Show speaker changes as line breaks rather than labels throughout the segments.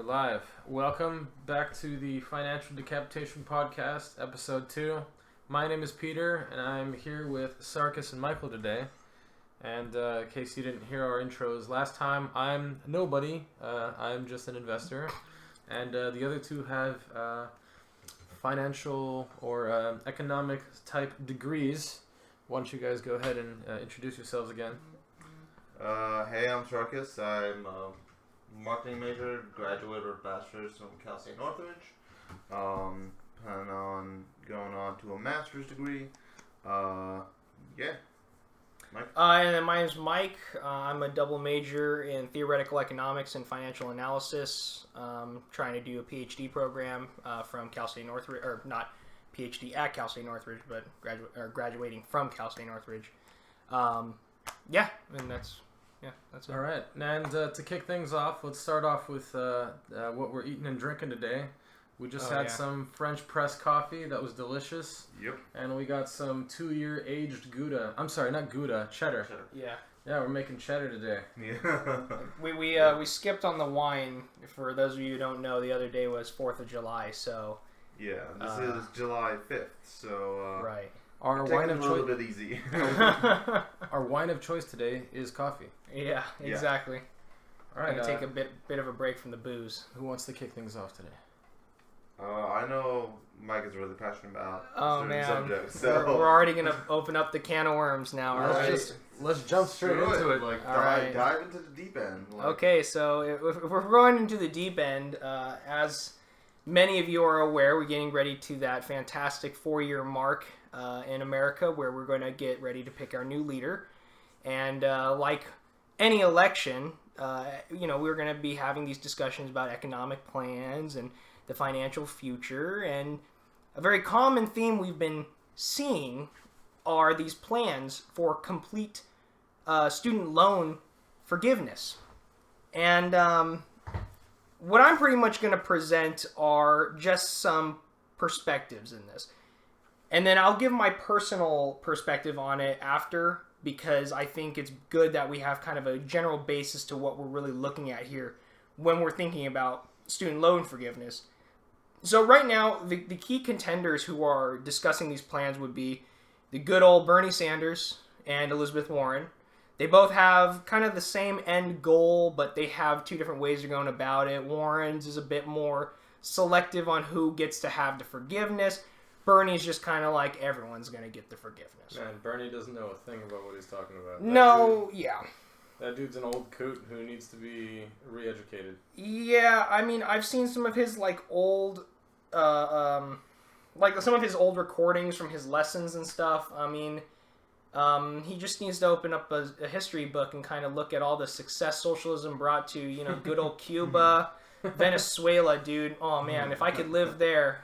We're live. Welcome back to the Financial Decapitation Podcast, Episode 2. My name is Peter, and I'm here with Sarkis and Michael today. And in case you didn't hear our intros last time, I'm nobody. I'm just an investor. And the other two have financial or economic type degrees. Why don't you guys go ahead and introduce yourselves again?
Hey, I'm Sarkis. I'm a marketing major, graduate with bachelor's from Cal State Northridge. Plan on going on to a master's degree. Yeah. Mike?
And then my name's Mike. I'm a double major in theoretical economics and financial analysis. Trying to do a PhD program from Cal State Northridge, or not PhD at Cal State Northridge, but graduating from Cal State Northridge. Yeah, and that's it.
All right, and to kick things off, let's start off with what we're eating and drinking today. We just had some French press coffee that was delicious.
Yep.
And we got some 2-year aged Gouda. I'm sorry, not Gouda, cheddar.
Yeah.
Yeah, we're making cheddar today.
Yeah.
We skipped on the wine. For those of you who don't know, the other day was 4th of July, so...
Yeah, this is July 5th, so...
right.
Our
take
wine
it
of
a little
choice.
bit easy.
Our wine of choice today is coffee.
Yeah, exactly.
All right.
Gonna take a bit of a break from the booze.
Who wants to kick things off today?
I know Mike is really passionate about
Oh
certain
man,
subjects, so...
we're already gonna open up the can of worms now.
All
aren't we?
right.
Let's jump straight
Screw
into it.
Like,
All right.
dive into the deep end. Like,
Okay, so if we're going into the deep end, as many of you are aware, we're getting ready to that fantastic 4-year mark in America where we're going to get ready to pick our new leader. And like any election, we're going to be having these discussions about economic plans and the financial future. And a very common theme we've been seeing are these plans for complete student loan forgiveness. And what I'm pretty much going to present are just some perspectives in this. And then I'll give my personal perspective on it after, because I think it's good that we have kind of a general basis to what we're really looking at here when we're thinking about student loan forgiveness. So right now, the key contenders who are discussing these plans would be the good old Bernie Sanders and Elizabeth Warren. They both have kind of the same end goal, but they have two different ways of going about it. Warren's is a bit more selective on who gets to have the forgiveness. Bernie's just kind of like everyone's going to get the forgiveness.
Man, Bernie doesn't know a thing about what he's talking about. That dude's an old coot who needs to be re-educated.
Yeah, I mean, I've seen some of his old, some of his old recordings from his lessons and stuff. I mean, he just needs to open up a history book and kind of look at all the success socialism brought to, good old Cuba, Venezuela, dude. Oh man, if I could live there.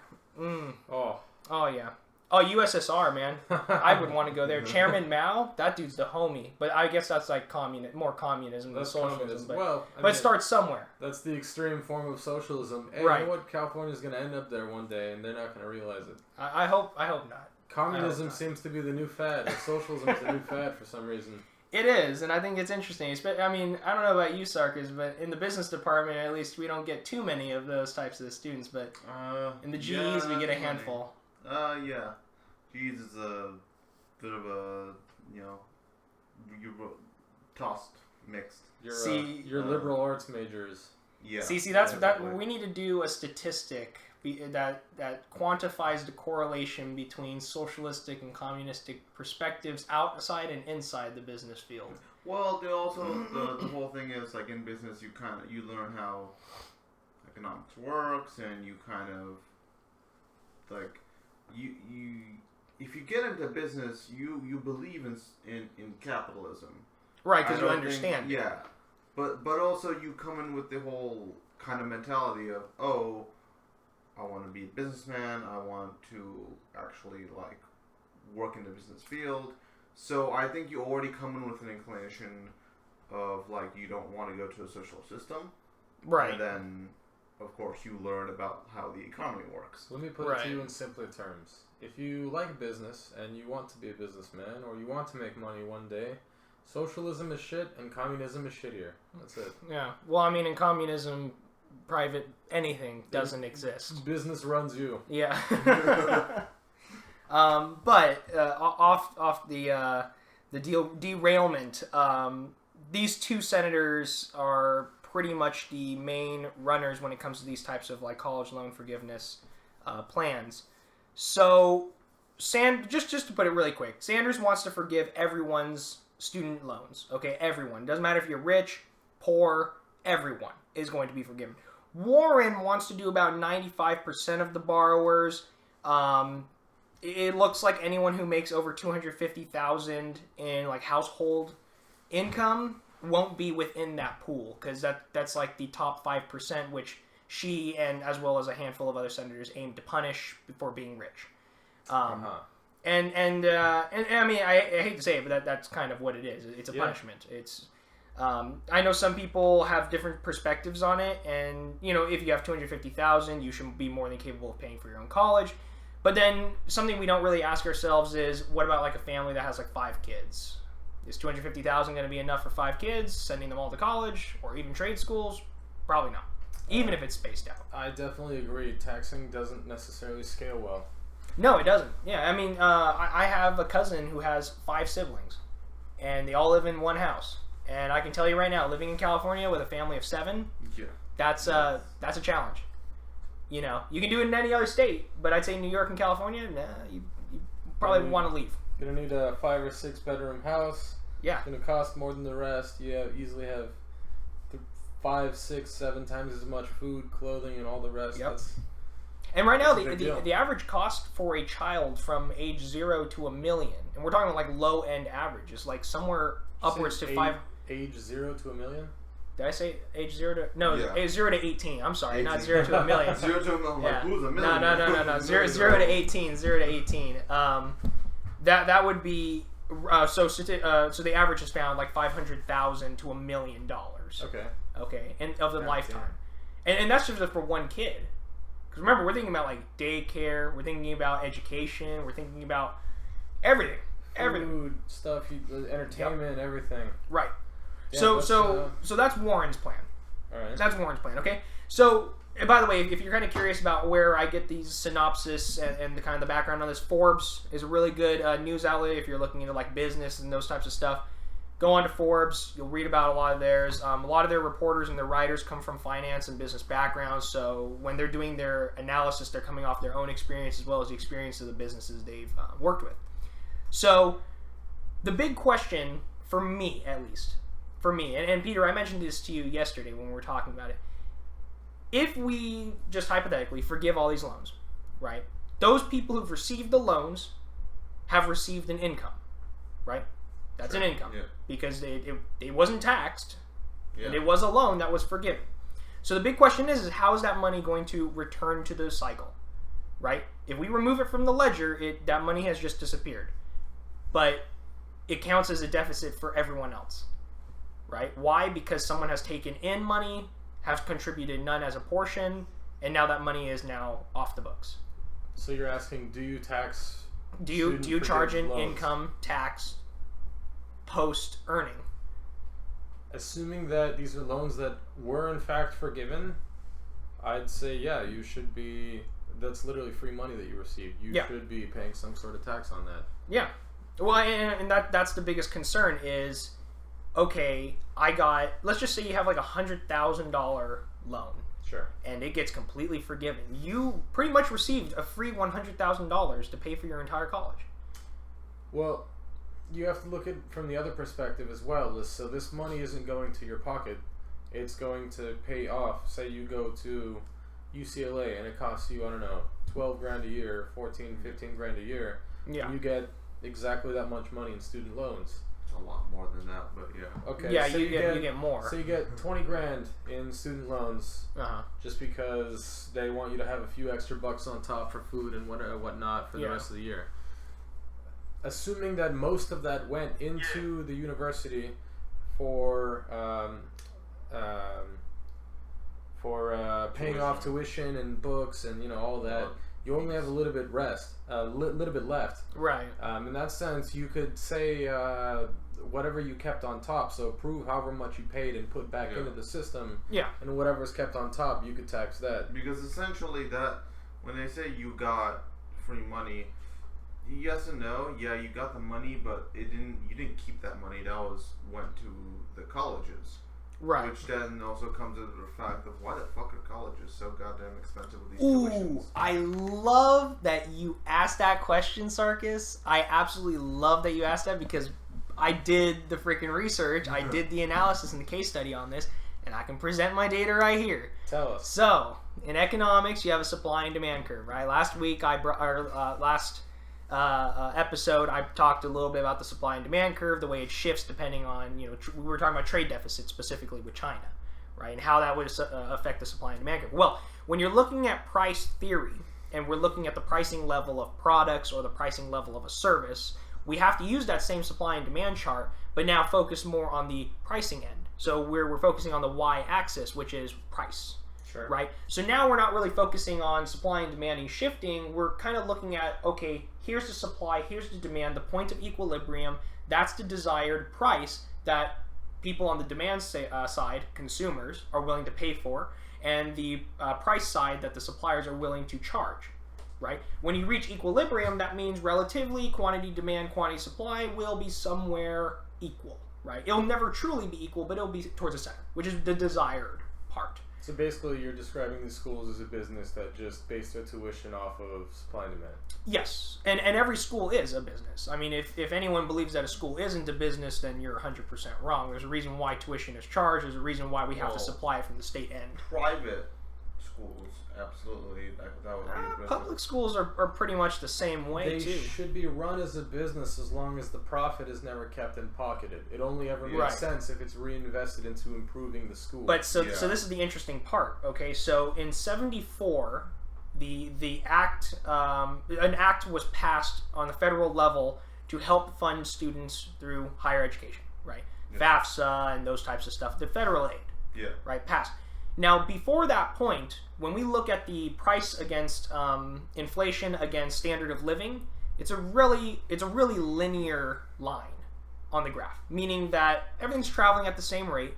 Oh yeah. Oh, USSR, man. I would want to go there. Chairman Mao, that dude's the homie. But I guess that's like more communism than socialism. But it starts somewhere.
That's the extreme form of socialism. And
right.
You know what? California's going to end up there one day, and they're not going to realize it.
I hope not.
Communism seems to be the new fad. And socialism is the new fad for some reason.
It is, and I think it's interesting. I mean, I don't know about you, Sarkis, but in the business department, at least, we don't get too many of those types of students. But in the G's, we get a handful.
Yeah. G's is a bit of a, tossed, mixed.
Your liberal arts majors.
Yeah.
See, that's we need to do a statistic that quantifies the correlation between socialistic and communistic perspectives outside and inside the business field.
Well, the whole thing is like in business, you learn how economics works, and you kind of like you if you get into business, you believe in capitalism,
right? Because you understand.
Yeah, but also you come in with the whole kind of mentality of, oh, I want to be a businessman. I want to actually work in the business field. So I think you already come in with an inclination of you don't want to go to a social system,
right?
And then, of course, you learn about how the economy works.
Let me put it to you in simpler terms. If you like business and you want to be a businessman or you want to make money one day, socialism is shit and communism is shittier. That's it.
Yeah. Well, I mean, in communism, private anything doesn't exist.
Business runs you.
Yeah. But off the derailment. These two senators are pretty much the main runners when it comes to these types of like college loan forgiveness plans. So, just to put it really quick, Sanders wants to forgive everyone's student loans. Okay, everyone. Doesn't matter if you're rich, poor, everyone is going to be forgiven. Warren wants to do about 95% of the borrowers. It looks like anyone who makes over $250,000 in like household income won't be within that pool because that's like the top 5%, which she and as well as a handful of other senators aim to punish before being rich. And I mean I hate to say it, but that's kind of what it is. It's a punishment. It's I know some people have different perspectives on it, and you know if you have $250,000, you should be more than capable of paying for your own college. But then something we don't really ask ourselves is, what about like a family that has like 5 kids? Is $250,000 going to be enough for 5 kids, sending them all to college or even trade schools? Probably not, even if it's spaced out.
I definitely agree. Taxing doesn't necessarily scale well.
No, it doesn't. Yeah, I mean, I have a cousin who has 5 siblings, and they all live in one house. And I can tell you right now, living in California with a family of 7, that's a challenge. You know, you can do it in any other state, but I'd say New York and California, nah, you probably want to leave.
You're gonna need a 5 or 6 bedroom house.
Yeah.
It's gonna cost more than the rest. You easily have 5, 6, 7 times as much food, clothing, and all the rest.
Yep. And right now, the average cost for a child from age 0 to $1 million, and we're talking like low end average, is like somewhere upwards to
age 0 to $1 million.
Did I say age 0 to... No, age 0 to 18. I'm sorry, 18. Not 0 to $1 million.
0 to $1 million.
Yeah.
Like, who's $1 million?
No. 0 to 18. 0 to 18. That would be... So the average is found like $500,000 to $1 million. Okay. And of the lifetime. And that's just for one kid. Because remember, we're thinking about like daycare. We're thinking about education. We're thinking about everything.
Food, stuff, entertainment, everything.
Right. So that's Warren's plan.
All right.
That's Warren's plan. Okay. So, and by the way, if you're kind of curious about where I get these synopsis and the kind of the background on this, Forbes is a really good news outlet. If you're looking into like business and those types of stuff, go on to Forbes. You'll read about a lot of theirs. A lot of their reporters and their writers come from finance and business backgrounds. So when they're doing their analysis, they're coming off their own experience as well as the experience of the businesses they've worked with. So the big question for me, at least. For me, and Peter, I mentioned this to you yesterday when we were talking about it. If we just hypothetically forgive all these loans, right? Those people who've received the loans have received an income, right? That's an income because it wasn't taxed, and it was a loan that was forgiven. So the big question is how is that money going to return to the cycle, right? If we remove it from the ledger, that money has just disappeared, but it counts as a deficit for everyone else. Right? Why? Because someone has taken in money, has contributed none as a portion, and now that money is now off the books.
So you're asking, do you tax?
Do you charge an income tax post earning?
Assuming that these are loans that were in fact forgiven, I'd say you should be. That's literally free money that you received. You should be paying some sort of tax on that.
Yeah. Well, and that's the biggest concern is. Okay, let's just say you have like $100,000 loan.
Sure.
And it gets completely forgiven. You pretty much received a free $100,000 to pay for your entire college.
Well, you have to look at it from the other perspective as well. So this money isn't going to your pocket. It's going to pay off. Say you go to UCLA and it costs you, I don't know, $12,000 a year, $15,000 a year. Yeah. And you get exactly that much money in student loans.
A lot more than that, but
Okay.
Yeah, so you get more.
So you get $20,000 in student loans, just because they want you to have a few extra bucks on top for food and whatnot for the rest of the year. Assuming that most of that went into the university for paying off tuition and books and all that. You only have a little bit left.
Right.
In that sense, you could say whatever you kept on top. So prove however much you paid and put back into the system.
Yeah.
And whatever's kept on top, you could tax that.
Because essentially that, when they say you got free money, yes and no. Yeah, you got the money, but you didn't keep that money. That went to the colleges.
Right.
Which then also comes into the fact of why the fuck are colleges so goddamn expensive with these
Ooh,
tuitions?
I love that you asked that question, Sarkis. I absolutely love that you asked that because I did the freaking research. I did the analysis and the case study on this, and I can present my data right here.
Tell us.
So, in economics, you have a supply and demand curve, right? Last week, last episode, I talked a little bit about the supply and demand curve, the way it shifts depending on, we were talking about trade deficits specifically with China, right? And how that would affect the supply and demand curve. Well, when you're looking at price theory, and we're looking at the pricing level of products or the pricing level of a service, we have to use that same supply and demand chart, but now focus more on the pricing end. So we're focusing on the y-axis, which is price.
Sure.
Right? So now we're not really focusing on supply and demand and shifting. We're kind of looking at, okay, here's the supply, here's the demand, the point of equilibrium. That's the desired price that people on the demand side, consumers, are willing to pay for, and the price side that the suppliers are willing to charge. Right? When you reach equilibrium, that means relatively quantity demand, quantity supply will be somewhere equal. Right? It'll never truly be equal, but it'll be towards the center, which is the desired part.
So basically, you're describing these schools as a business that just base their tuition off of supply and demand.
Yes, and every school is a business. I mean, if anyone believes that a school isn't a business, then you're 100% wrong. There's a reason why tuition is charged. There's a reason why we have to supply it from the state end.
Private schools, absolutely, that would be a business.
Public schools are pretty much the same way,
They
too.
should be run as a business as long as the profit is never kept and pocketed. It only ever makes
Right.
sense if it's reinvested into improving the school.
But so this is the interesting part. Okay, so in '74, the act an act was passed on the federal level to help fund students through higher education, right?
Yeah.
FAFSA and those types of stuff. The federal aid,
Yeah.
right? Passed. Now, before that point, when we look at the price against inflation against standard of living, it's a really linear line on the graph, meaning that everything's traveling at the same rate.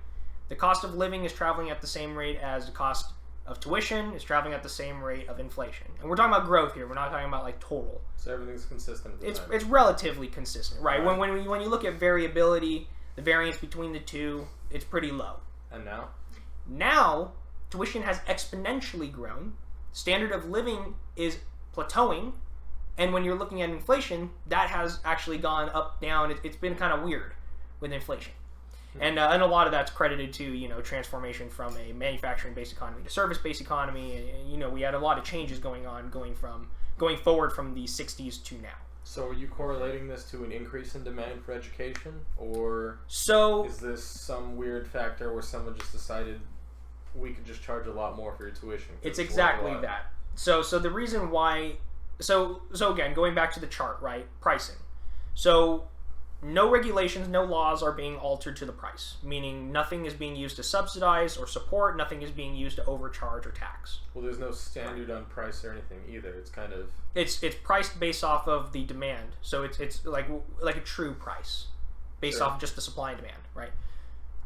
The cost of living is traveling at the same rate as the cost of tuition is traveling at the same rate of inflation. And we're talking about growth here. We're not talking about like total.
So everything's consistent at the time.
It's relatively consistent, right?
Right.
When you look at variability, the variance between the two, it's pretty low.
And now?
Now, tuition has exponentially grown. Standard of living is plateauing. And when you're looking at inflation, that has actually gone up, down. It's been kind of weird with inflation. And a lot of that's credited to, transformation from a manufacturing-based economy to service-based economy. And, we had a lot of changes going forward from the 60s to now.
So are you correlating this to an increase in demand for education? Or
So
is this some weird factor where someone just decided we could just charge a lot more for your tuition? 'cause
it's
worth a
exactly
lot?
that. So the reason why, so again, going back to the chart, right? Pricing. So no regulations, no laws are being altered to the price, meaning nothing is being used to subsidize or support, nothing is being used to overcharge or tax.
Well, there's no standard on price or anything either. It's kind of...
It's priced based off of the demand. So it's like a true price based
Sure.
off of just the supply and demand, right?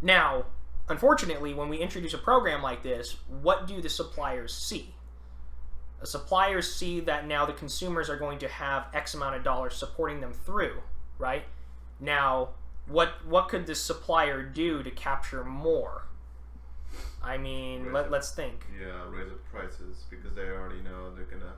Now, unfortunately, when we introduce a program like this, what do the suppliers see? The suppliers see that now the consumers are going to have X amount of dollars supporting them through, right? Now, what could the supplier do to capture more? I mean, let's think.
Yeah, raise up prices because they already know they're gonna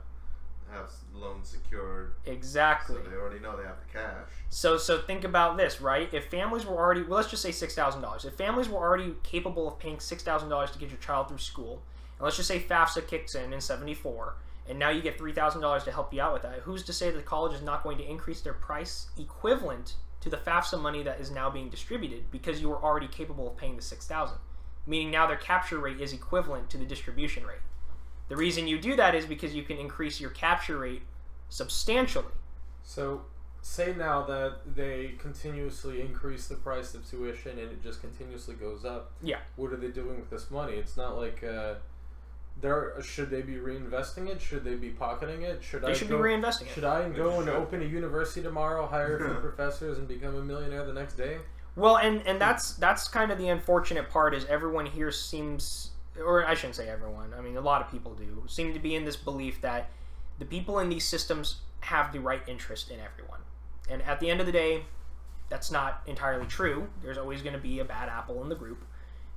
have loans secured.
Exactly.
So they already know they have the cash.
So think about this, right? If families were already, well, let's just say $6,000. If families were already capable of paying $6,000 to get your child through school, and let's just say FAFSA kicks in '74, and now you get $3,000 to help you out with that, who's to say that the college is not going to increase their price equivalent to the FAFSA money that is now being distributed because you were already capable of paying the $6,000? Meaning now their capture rate is equivalent to the distribution rate. The reason you do that is because you can increase your capture rate substantially.
So, say now that they continuously increase the price of tuition and it just continuously goes up.
Yeah.
What are they doing with this money? It's not like Should they be reinvesting it? Should they be pocketing it?
They should be reinvesting it.
Should I go and open a university tomorrow, hire a few professors, and become a millionaire the next day?
Well, and that's kind of the unfortunate part is everyone here seems, or I shouldn't say everyone, I mean a lot of people do, seem to be in this belief that the people in these systems have the right interest in everyone. And at the end of the day, that's not entirely true. There's always going to be a bad apple in the group.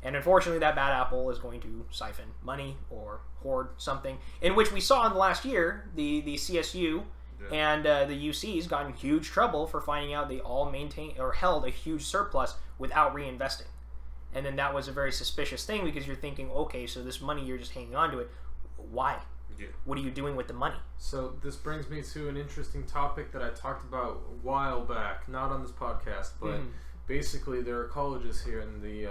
And unfortunately, that bad apple is going to siphon money or hoard something, in which we saw in the last year, the CSU and the UCs got in huge trouble for finding out they all maintained or held a huge surplus without reinvesting. And then that was a very suspicious thing because you're thinking, okay, so this money, you're just hanging on to it. Why?
Yeah.
What are you doing with the money?
So this brings me to an interesting topic that I talked about a while back, not on this podcast, but basically there are colleges here in the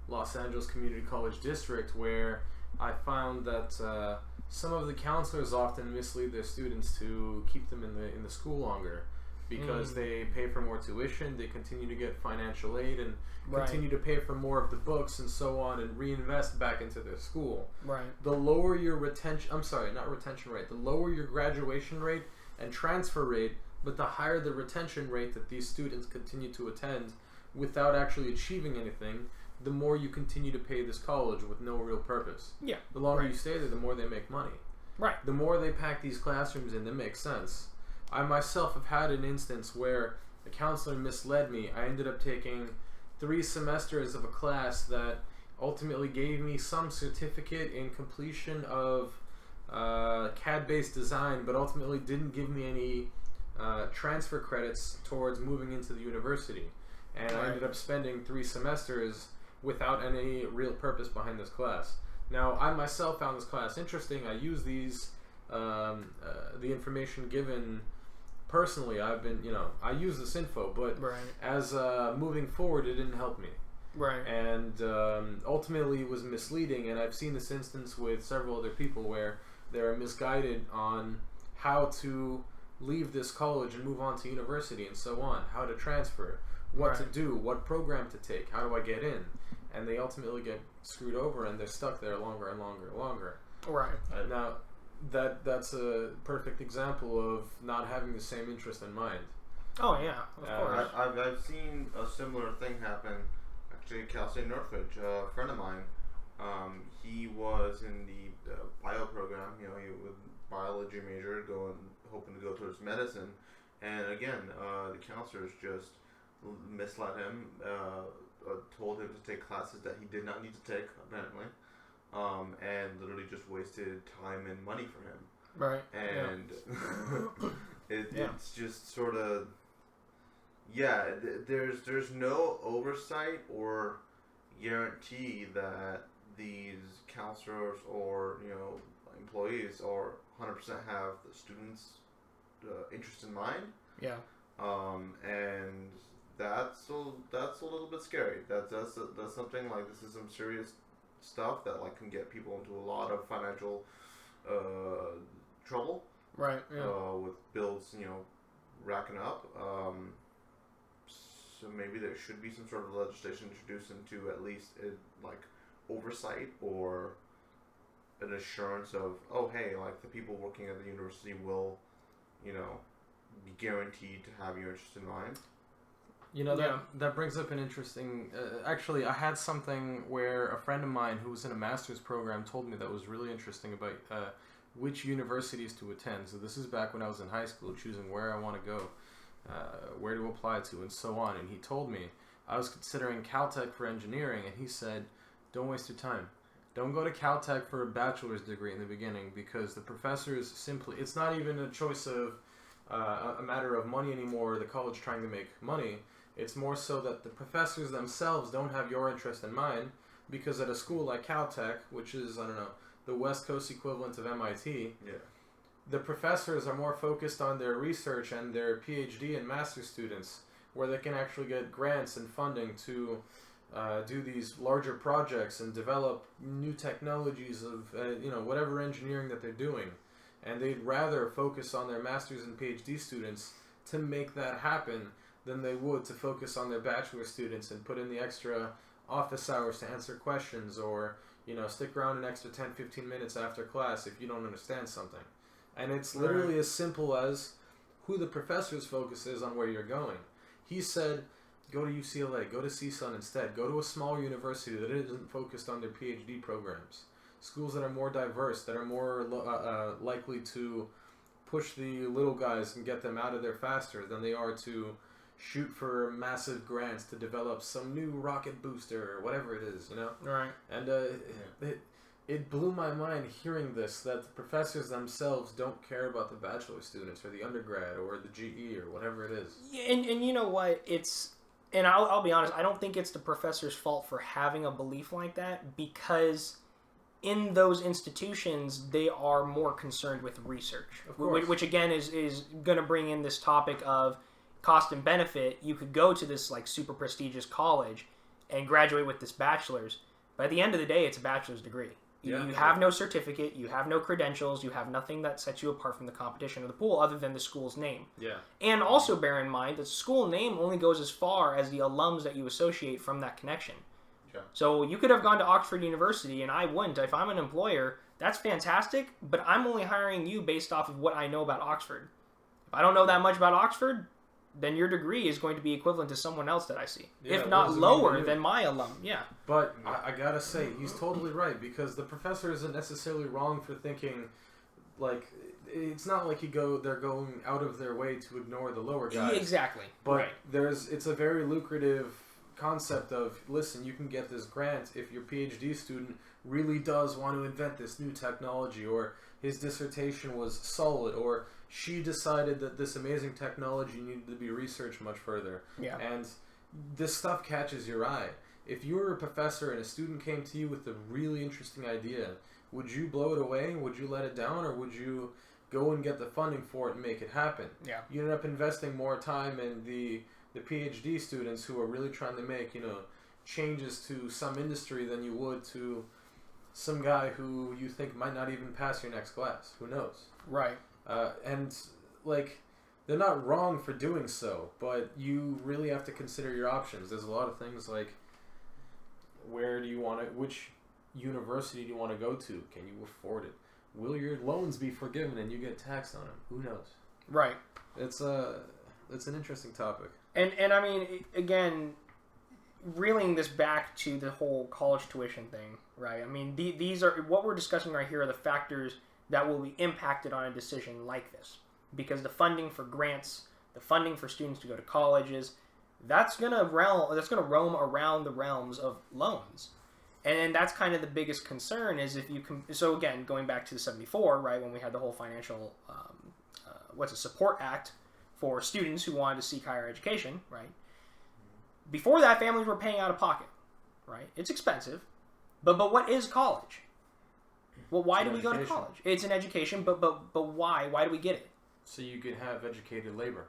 Los Angeles Community College District where I found that some of the counselors often mislead their students to keep them in the school longer because they pay for more tuition, they continue to get financial aid and continue to pay for more of the books and so on and reinvest back into their school.
Right.
The lower your the lower your graduation rate and transfer rate, but the higher the retention rate that these students continue to attend without actually achieving anything, the more you continue to pay this college with no real purpose.
Yeah.
The longer you stay there, the more they make money.
Right.
The more they pack these classrooms in, that makes sense. I myself have had an instance where a counselor misled me. I ended up taking 3 semesters of a class that ultimately gave me some certificate in completion of CAD-based design, but ultimately didn't give me any transfer credits towards moving into the university. And I ended up spending 3 semesters without any real purpose behind this class. Now, I myself found this class interesting. I use these, the information given personally. I use this info, but as moving forward, it didn't help me.
Right.
And ultimately, it was misleading. And I've seen this instance with several other people where they're misguided on how to leave this college and move on to university and so on, how to transfer, what to do, what program to take, how do I get in, and they ultimately get screwed over and they're stuck there longer and longer and longer.
Right.
Now, that's a perfect example of not having the same interest in mind.
Oh yeah, of course.
I've seen a similar thing happen. Actually, at Cal State Northridge, a friend of mine, he was in the bio program. He was biology major, hoping to go towards medicine, and again, the counselors just misled him, told him to take classes that he did not need to take, apparently, and literally just wasted time and money for him.
Right.
And it's just sort of, there's no oversight or guarantee that these counselors or employees or 100% have the students' interest in mind.
Yeah.
And that's a little bit scary. That's something like, this is some serious stuff that can get people into a lot of financial trouble.
Right. Yeah.
With bills, racking up. So maybe there should be some sort of legislation introduced into at least oversight or an assurance of, the people working at the university will, be guaranteed to have your interest in mind.
That brings up an interesting... actually, I had something where a friend of mine who was in a master's program told me that was really interesting about which universities to attend. So this is back when I was in high school, choosing where I want to go, where to apply to, and so on. And he told me, I was considering Caltech for engineering, and he said, don't waste your time. Don't go to Caltech for a bachelor's degree in the beginning, because the professors simply... It's not even a choice of a matter of money anymore, the college trying to make money. It's more so that the professors themselves don't have your interest in mind, because at a school like Caltech, which is, the West Coast equivalent of MIT, the professors are more focused on their research and their PhD and master's students, where they can actually get grants and funding to do these larger projects and develop new technologies of, whatever engineering that they're doing. And they'd rather focus on their master's and PhD students to make that happen than they would to focus on their bachelor students and put in the extra office hours to answer questions or, stick around an extra 10, 15 minutes after class if you don't understand something. And it's literally as simple as who the professor's focus is on where you're going. He said, go to UCLA, go to CSUN instead, go to a smaller university that isn't focused on their PhD programs. Schools that are more diverse, that are more likely to push the little guys and get them out of there faster than they are to shoot for massive grants to develop some new rocket booster or whatever it is,
Right.
And it blew my mind hearing this, that the professors themselves don't care about the bachelor students or the undergrad or the GE or whatever it is.
Yeah, and you know what? And I'll be honest, I don't think it's the professor's fault for having a belief like that, because in those institutions, they are more concerned with research, which again is going to bring in this topic of cost and benefit. You could go to this like super prestigious college and graduate with this bachelor's, but at the end of the day, it's a bachelor's degree. You have no certificate, you have no credentials, you have nothing that sets you apart from the competition or the pool other than the school's name.
Yeah.
And also bear in mind that the school name only goes as far as the alums that you associate from that connection.
Yeah.
So you could have gone to Oxford University and I wouldn't. If I'm an employer, that's fantastic, but I'm only hiring you based off of what I know about Oxford. If I don't know that much about Oxford, then your degree is going to be equivalent to someone else that I see. If not lower than my alum, yeah.
But I gotta say, he's totally right, because the professor isn't necessarily wrong for thinking, like, it's not like they're going out of their way to ignore the lower guys.
Exactly.
But it's a very lucrative concept of, listen, you can get this grant if your PhD student really does want to invent this new technology, or his dissertation was solid, or she decided that this amazing technology needed to be researched much further.
Yeah.
And this stuff catches your eye. If you were a professor and a student came to you with a really interesting idea, would you blow it away? Would you let it down? Or would you go and get the funding for it and make it happen?
Yeah.
You end up investing more time in the PhD students who are really trying to make, changes to some industry than you would to some guy who you think might not even pass your next class. Who knows?
Right.
And, they're not wrong for doing so, but you really have to consider your options. There's a lot of things like, which university do you want to go to? Can you afford it? Will your loans be forgiven and you get taxed on them? Who knows?
Right.
It's an interesting topic.
And I mean, again, reeling this back to the whole college tuition thing, right? I mean, these are, what we're discussing right here are the factors that will be impacted on a decision like this. Because the funding for grants, the funding for students to go to colleges, that's gonna roam around the realms of loans. And that's kind of the biggest concern is if you can. So again, going back to the 74, right, when we had the whole financial, support act for students who wanted to seek higher education, right? Before that, families were paying out of pocket, right? It's expensive, but what is college? Well, why do we go to college? It's an education, but why? Why do we get it?
So you can have educated labor,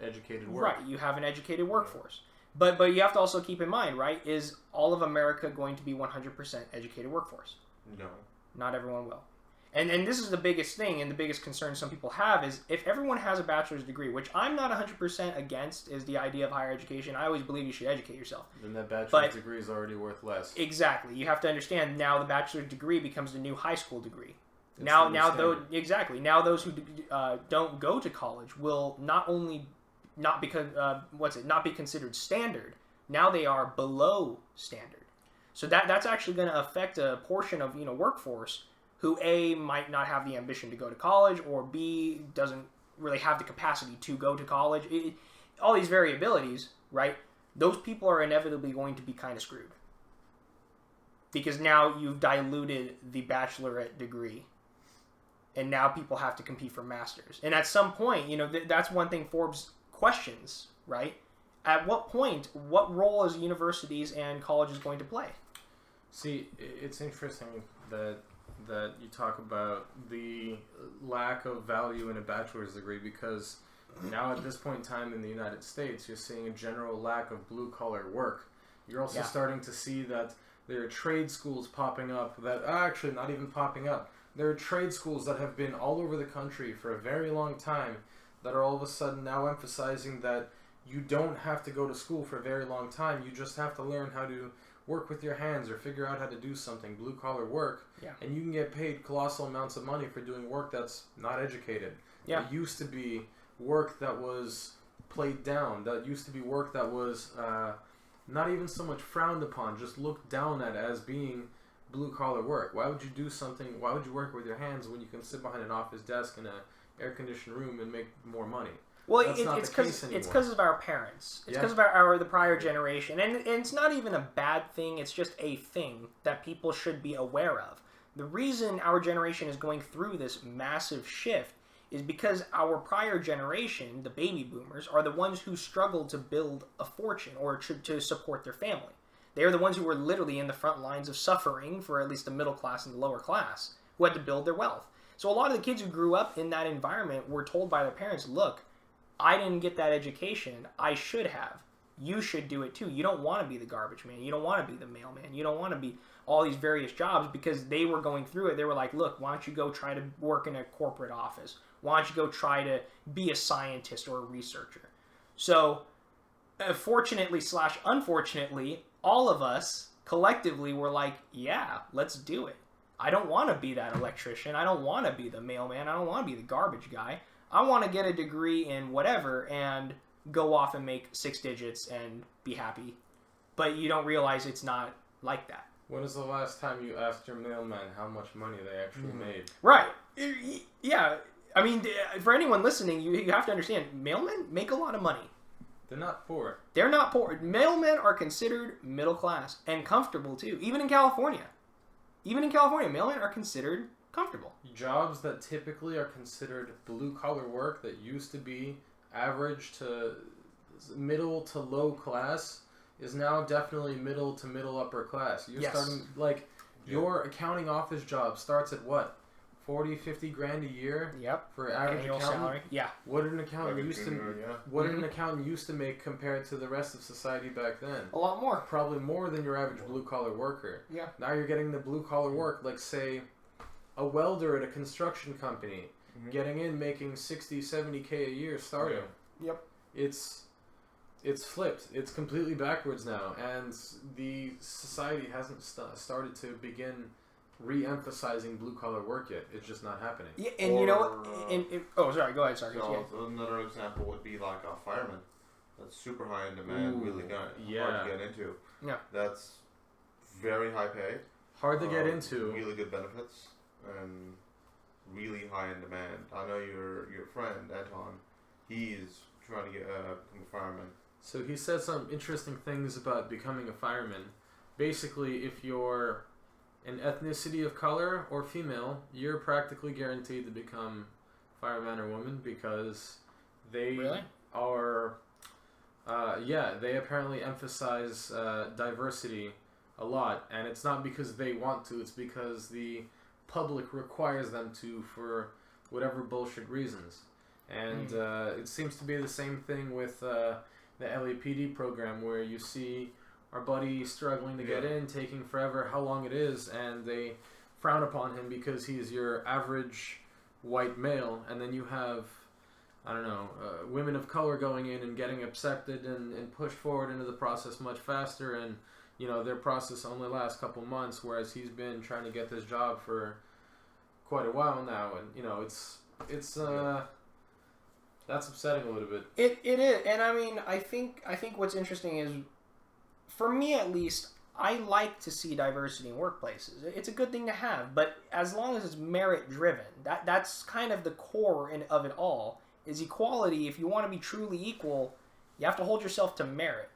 educated work.
Right, you have an educated workforce. But you have to also keep in mind, right, is all of America going to be 100% educated workforce?
No.
Not everyone will. And this is the biggest thing and the biggest concern some people have is if everyone has a bachelor's degree, which I'm not 100% against is the idea of higher education. I always believe you should educate yourself.
Then that bachelor's degree is already worth less.
Exactly. You have to understand now the bachelor's degree becomes the new high school degree.
It's
Now those who don't go to college will not only not be considered standard. Now they are below standard. So that's actually going to affect a portion of workforce who A, might not have the ambition to go to college, or B, doesn't really have the capacity to go to college. All these variabilities, right? Those people are inevitably going to be kind of screwed. Because now you've diluted the bachelorette degree. And now people have to compete for masters. And at some point, that's one thing Forbes questions, right? At what point, what role is universities and colleges going to play?
See, it's interesting that you talk about the lack of value in a bachelor's degree because now at this point in time in the United States, you're seeing a general lack of blue-collar work. You're also starting to see that there are trade schools popping up that are actually not even popping up. There are trade schools that have been all over the country for a very long time that are all of a sudden now emphasizing that you don't have to go to school for a very long time. You just have to learn how to work with your hands or figure out how to do something, blue collar work, and you can get paid colossal amounts of money for doing work that's not educated.
Yeah.
It used to be work that was played down. That used to be work that was not even so much frowned upon, just looked down at as being blue collar work. Why would you do something? Why would you work with your hands when you can sit behind an office desk in a air conditioned room and make more money?
Well,
That's not the case anymore.
it's because of our parents. It's because of the prior generation, and it's not even a bad thing. It's just a thing that people should be aware of. The reason our generation is going through this massive shift is because our prior generation, the baby boomers, are the ones who struggled to build a fortune or to support their family. They are the ones who were literally in the front lines of suffering for at least the middle class and the lower class, who had to build their wealth. So a lot of the kids who grew up in that environment were told by their parents, look, I didn't get that education. I should have. You should do it too. You don't want to be the garbage man. You don't want to be the mailman. You don't want to be all these various jobs, because they were going through it. They were like, look, why don't you go try to work in a corporate office? Why don't you go try to be a scientist or a researcher? So, fortunately / unfortunately, all of us collectively were like, yeah, let's do it. I don't want to be that electrician. I don't want to be the mailman. I don't want to be the garbage guy. I want to get a degree in whatever and go off and make 6 digits and be happy. But you don't realize it's not like that.
When was the last time you asked your mailman how much money they actually made?
Right. Yeah. I mean, for anyone listening, you have to understand, mailmen make a lot of money.
They're not poor.
They're not poor. Mailmen are considered middle class and comfortable too. Even in California, mailmen are considered comfortable.
Jobs that typically are considered blue collar work that used to be average to middle to low class is now definitely middle to middle upper class. You're starting, like, your accounting office job starts at what? 40, 50 grand a year?
Yep.
For average
annual
accountant?
salary. Yeah.
What did an accountant used to what
Mm-hmm.
did an accountant used to make compared to the rest of society back then?
A lot more.
Probably more than your average blue collar worker.
Yeah.
Now you're getting the blue collar work, like, say, a welder at a construction company, getting in, making 60, 70K a year starting.
Yep.
It's flipped. It's completely backwards now, and the society hasn't started to begin re-emphasizing blue collar work yet. It's just not happening.
Yeah, and you know what? Sorry. Go ahead. Sorry.
So another example would be like a fireman. That's super high in demand, really hard to get into.
Yeah.
That's very high pay.
Hard to get into.
Really good benefits and really high in demand. I know your friend Anton. He's trying to become a fireman.
So he said some interesting things about becoming a fireman. Basically, if you're an ethnicity of color or female, you're practically guaranteed to become fireman or woman because they are. They apparently emphasize diversity a lot, and it's not because they want to. It's because the public requires them to for whatever bullshit reasons. And it seems to be the same thing with the LAPD program, where you see our buddy struggling to get in, taking forever, how long it is, and they frown upon him because he's your average white male, and then you have, I don't know, women of color going in and getting accepted and pushed forward into the process much faster, and, you know, their process only lasts a couple months, whereas he's been trying to get this job for quite a while now, and, you know, it's that's upsetting a little bit.
It is, and I mean, I think what's interesting is, for me at least, I like to see diversity in workplaces. It's a good thing to have, but as long as it's merit driven, that's kind of the core of it all. Is equality. If you want to be truly equal, you have to hold yourself to merit,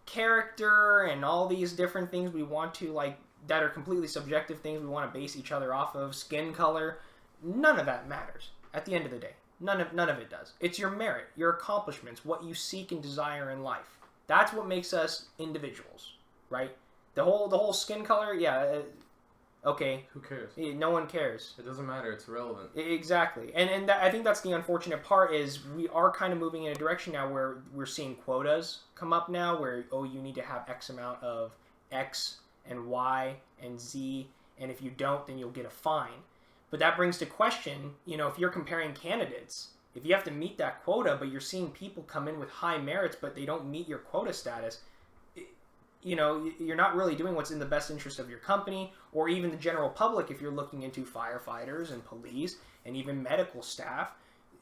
character, and all these different things we want to, like, that are completely subjective things we want to base each other off of. Skin color, none of that matters at the end of the day. None of it does. It's your merit, your accomplishments, what you seek and desire in life. That's what makes us individuals, right? The whole skin color, okay.
Who cares?
No one cares.
It doesn't matter. It's irrelevant.
Exactly. And I think that's the unfortunate part, is we are kind of moving in a direction now where we're seeing quotas come up now, where, you need to have X amount of X and Y and Z, and if you don't, then you'll get a fine. But that brings to question, if you're comparing candidates, if you have to meet that quota, but you're seeing people come in with high merits, but they don't meet your quota status, you're not really doing what's in the best interest of your company or even the general public if you're looking into firefighters and police and even medical staff.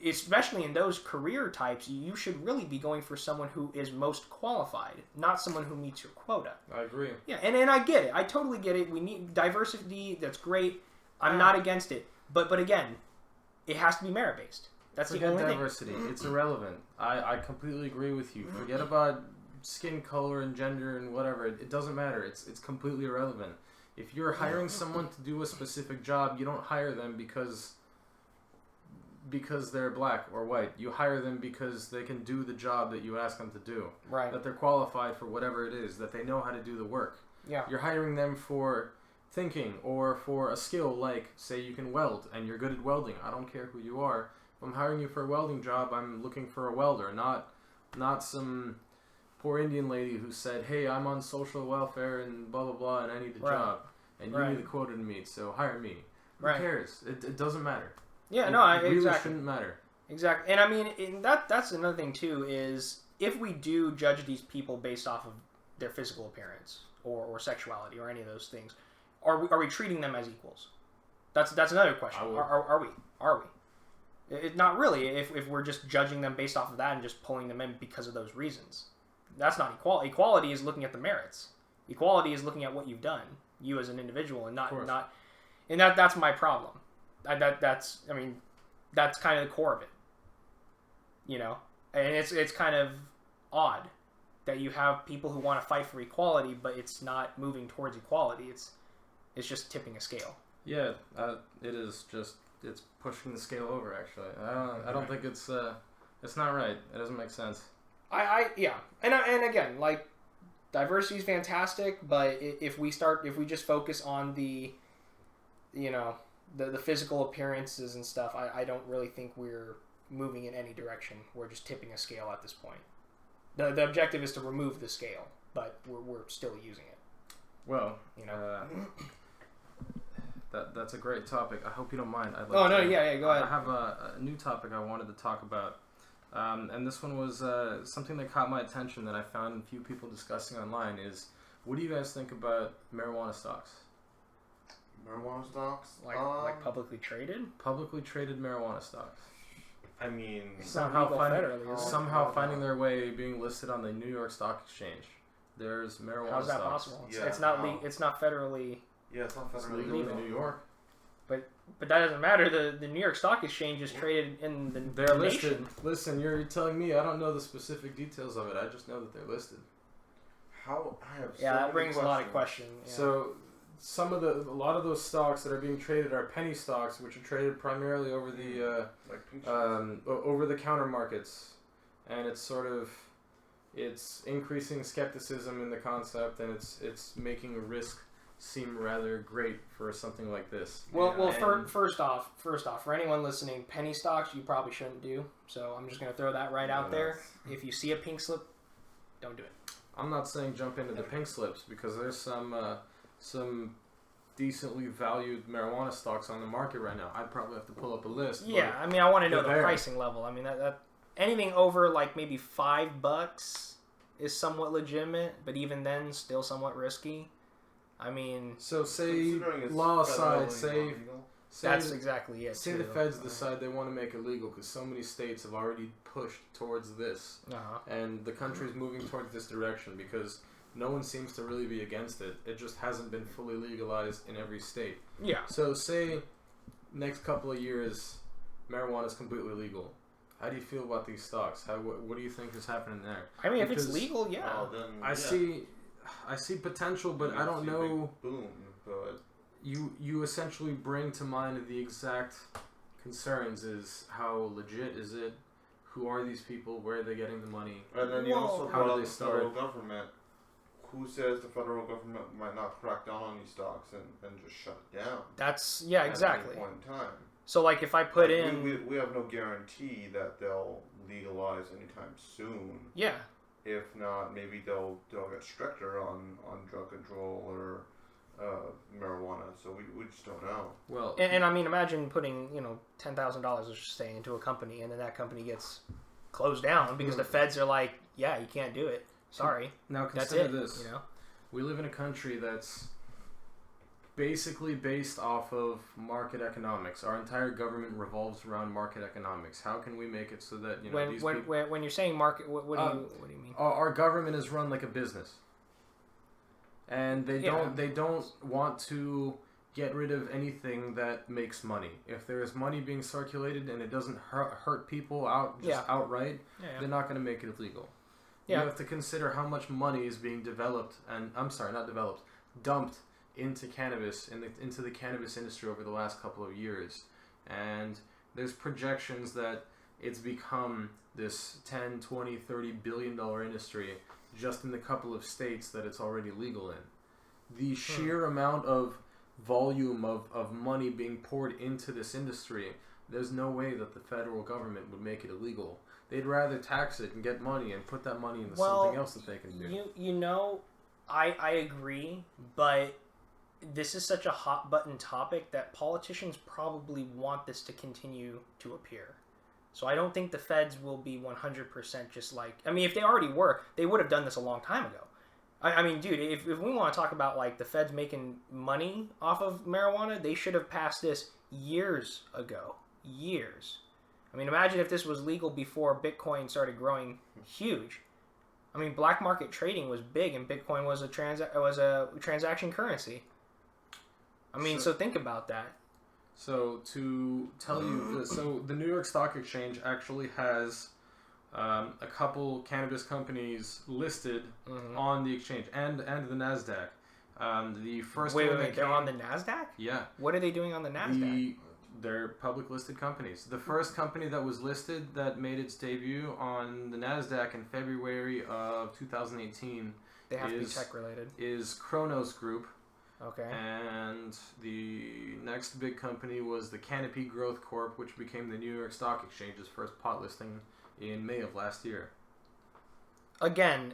Especially in those career types, you should really be going for someone who is most qualified, not someone who meets your quota.
I agree.
Yeah, and I get it. I totally get it. We need diversity. That's great. I'm not against it. But again, it has to be merit-based. That's the only
diversity. It's irrelevant. I completely agree with you. Forget about skin color and gender and whatever. It doesn't matter. It's completely irrelevant. If you're hiring someone to do a specific job, you don't hire them because they're black or white. You hire them because they can do the job that you ask them to do.
Right.
That they're qualified for whatever it is, that they know how to do the work.
Yeah.
You're hiring them for thinking or for a skill like, say, you can weld and you're good at welding. I don't care who you are. If I'm hiring you for a welding job, I'm looking for a welder, not some poor Indian lady who said, hey, I'm on social welfare and blah, blah, blah, and I need a job. And you need the quota to meet, so hire me. Who cares? It doesn't matter.
Yeah,
it really shouldn't matter.
Exactly. And I mean, that's another thing, too, is if we do judge these people based off of their physical appearance or sexuality or any of those things, are we treating them as equals? That's another question. Are we? Not really, if we're just judging them based off of that and just pulling them in because of those reasons. That's not equality. Equality is looking at the merits. Equality is looking at what you've done, you as an individual, and that's my problem. That's kind of the core of it, and it's kind of odd that you have people who want to fight for equality, but it's not moving towards equality. It's just tipping a scale.
Yeah, it is just it's pushing the scale over. Actually, I don't think it's not right. It doesn't make sense.
Yeah, and again, like, diversity is fantastic, but if we just focus on the physical appearances and stuff, I don't really think we're moving in any direction. We're just tipping a scale at this point. The objective is to remove the scale, but we're still using it.
Well, that's a great topic. I hope you don't mind.
Go ahead.
I have a new topic I wanted to talk about, and this one was something that caught my attention that I found a few people discussing online. Is what do you guys think about marijuana stocks?
Marijuana stocks?
Like publicly traded?
Publicly traded marijuana stocks.
I mean,
somehow finding their way being listed on the New York Stock Exchange. There's marijuana stocks.
How's that possible?
Yeah,
it's not it's not federally.
Yeah, it's not federally
legal in New York.
But that doesn't matter. The New York Stock Exchange is traded in the
They're
nation.
listed. Listen, you're telling me I don't know the specific details of it. I just know that they're listed.
How I have
that brings a lot of questions. Yeah.
So a lot of those stocks that are being traded are penny stocks, which are traded primarily over the over the counter markets, and it's increasing skepticism in the concept, and it's making risk seem rather great for something like this.
First off, for anyone listening, penny stocks you probably shouldn't do. So I'm just going to throw that out there. If you see a pink slip, don't do it.
I'm not saying jump into the pink slips because there's some decently valued marijuana stocks on the market right now. I'd probably have to pull up a list.
Yeah, I mean, I want to know the pricing level. I mean, that anything over like maybe $5 is somewhat legitimate, but even then, still somewhat risky. I mean,
so say law aside, say
that's exactly it.
Say the feds decide they want to make it legal because so many states have already pushed towards this, and the country's moving towards this direction because no one seems to really be against it. It just hasn't been fully legalized in every state.
Yeah.
So say next couple of years, marijuana is completely legal. How do you feel about these stocks? What do you think is happening there?
I mean, if it's legal, yeah.
I see potential, but I don't know.
Boom, but
you essentially bring to mind the exact concerns: is how legit is it? Who are these people? Where are they getting the money?
And then you also
how
brought
do they
up the
start?
federal government. Who says the federal government might not crack down on these stocks and just shut it down?
That's
at
exactly.
any point in time.
So like if I put
we have no guarantee that they'll legalize anytime soon.
Yeah.
If not, maybe they'll get stricter on drug control or marijuana. So we just don't know.
Well,
and I mean, imagine putting $10,000, let's just say, into a company, and then that company gets closed down because the feds are like, yeah, you can't do it. Sorry.
Now
that's
consider
it.
this. we live in a country that's basically based off of market economics. Our entire government revolves around market economics. How can we make it so that
when you're saying market, what do you mean?
Our government is run like a business, and they don't want to get rid of anything that makes money. If there is money being circulated and it doesn't hurt people outright, they're not going to make it illegal. You have to consider how much money is being dumped into cannabis, into the cannabis industry over the last couple of years. And there's projections that it's become this 10, 20, 30 billion dollar industry just in the couple of states that it's already legal in. The sheer amount of volume of money being poured into this industry, there's no way that the federal government would make it illegal. They'd rather tax it and get money and put that money into something else that they can do.
I agree, but this is such a hot button topic that politicians probably want this to continue to appear. So I don't think the feds will be 100% just like... I mean, if they already were, they would have done this a long time ago. I mean, dude, if we want to talk about, like, the feds making money off of marijuana, they should have passed this years ago. Years. I mean, imagine if this was legal before Bitcoin started growing huge. I mean, black market trading was big, and Bitcoin was a transaction currency. I mean, so think about that.
So to tell you, the New York Stock Exchange actually has a couple cannabis companies listed on the exchange and the NASDAQ. The first
wait, they're on the NASDAQ?
Yeah.
What are they doing on the NASDAQ?
They're public listed companies. The first company that was listed that made its debut on the NASDAQ in February of 2018
they have to be tech related.
Is Kronos Group.
Okay.
And the next big company was the Canopy Growth Corp, which became the New York Stock Exchange's first pot listing in May of last year.
Again,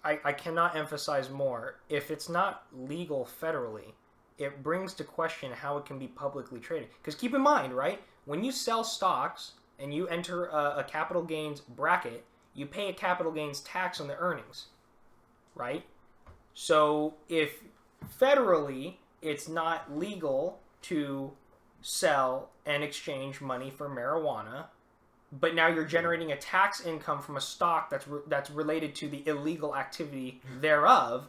I cannot emphasize more. If it's not legal federally, it brings to question how it can be publicly traded. Because keep in mind, right, when you sell stocks and you enter a capital gains bracket, you pay a capital gains tax on the earnings, right? So if federally it's not legal to sell and exchange money for marijuana, but now you're generating a tax income from a stock that's related to the illegal activity thereof,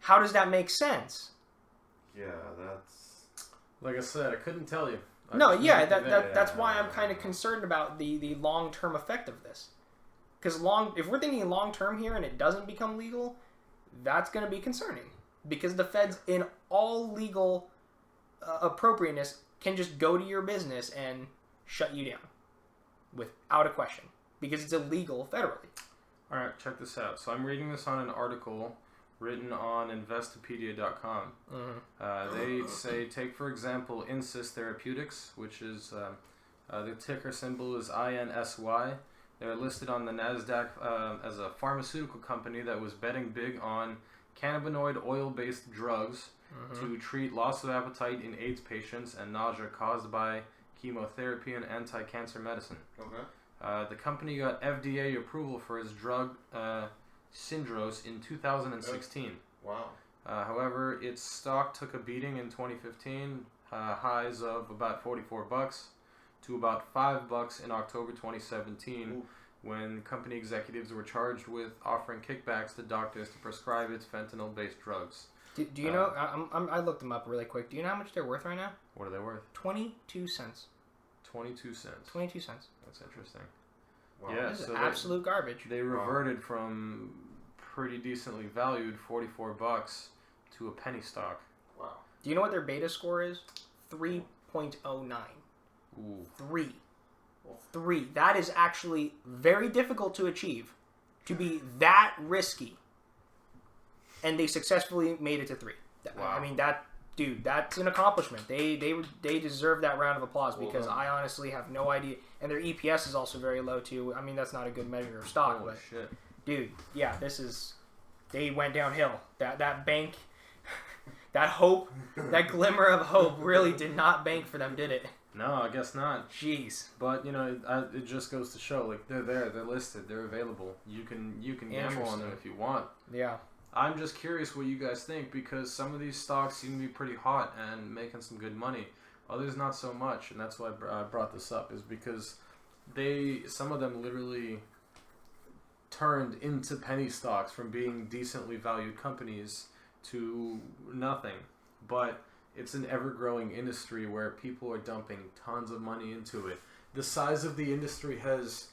how does that make sense?
Yeah, that's...
Like I said, I couldn't tell you.
That's why I'm kind of concerned about the long-term effect of this. Because if we're thinking long-term here and it doesn't become legal, that's going to be concerning. Because the feds, in all legal appropriateness, can just go to your business and shut you down. Without a question. Because it's illegal federally.
Alright, check this out. So I'm reading this on an article written on Investopedia.com. They say, take for example Insys Therapeutics, which is the ticker symbol is INSY. They're listed on the NASDAQ as a pharmaceutical company that was betting big on cannabinoid oil-based drugs to treat loss of appetite in AIDS patients and nausea caused by chemotherapy and anti-cancer medicine.
Okay.
The company got FDA approval for its drug Syndros in 2016.
Wow.
However, its stock took a beating in 2015, highs of about $44 to about $5 in October 2017, when company executives were charged with offering kickbacks to doctors to prescribe its fentanyl-based drugs.
Do you know? I looked them up really quick. Do you know how much they're worth right now?
What are they worth?
22 cents.
22 cents.
22 cents.
That's interesting.
Wow.
Yeah,
this is
so
absolute garbage.
They reverted from pretty decently valued $44 to a penny stock.
Wow.
Do you know what their beta score is? 3.09.
Ooh.
3. That is actually very difficult to achieve. To be that risky. And they successfully made it to 3.
Wow.
I mean, that's an accomplishment. They deserve that round of applause because I honestly have no idea. And their EPS is also very low too. I mean, that's not a good measure of stock.
Holy
but
shit.
Dude, yeah, they went downhill. That bank, that hope, that glimmer of hope really did not bank for them, did it?
No, I guess not.
Jeez.
But, you know, it just goes to show, like, they're there, they're listed, they're available. You can gamble on them if you want.
Yeah.
I'm just curious what you guys think, because some of these stocks seem to be pretty hot and making some good money. Others not so much, and that's why I brought this up, is because some of them literally turned into penny stocks from being decently valued companies to nothing. But it's an ever-growing industry where people are dumping tons of money into it. The size of the industry has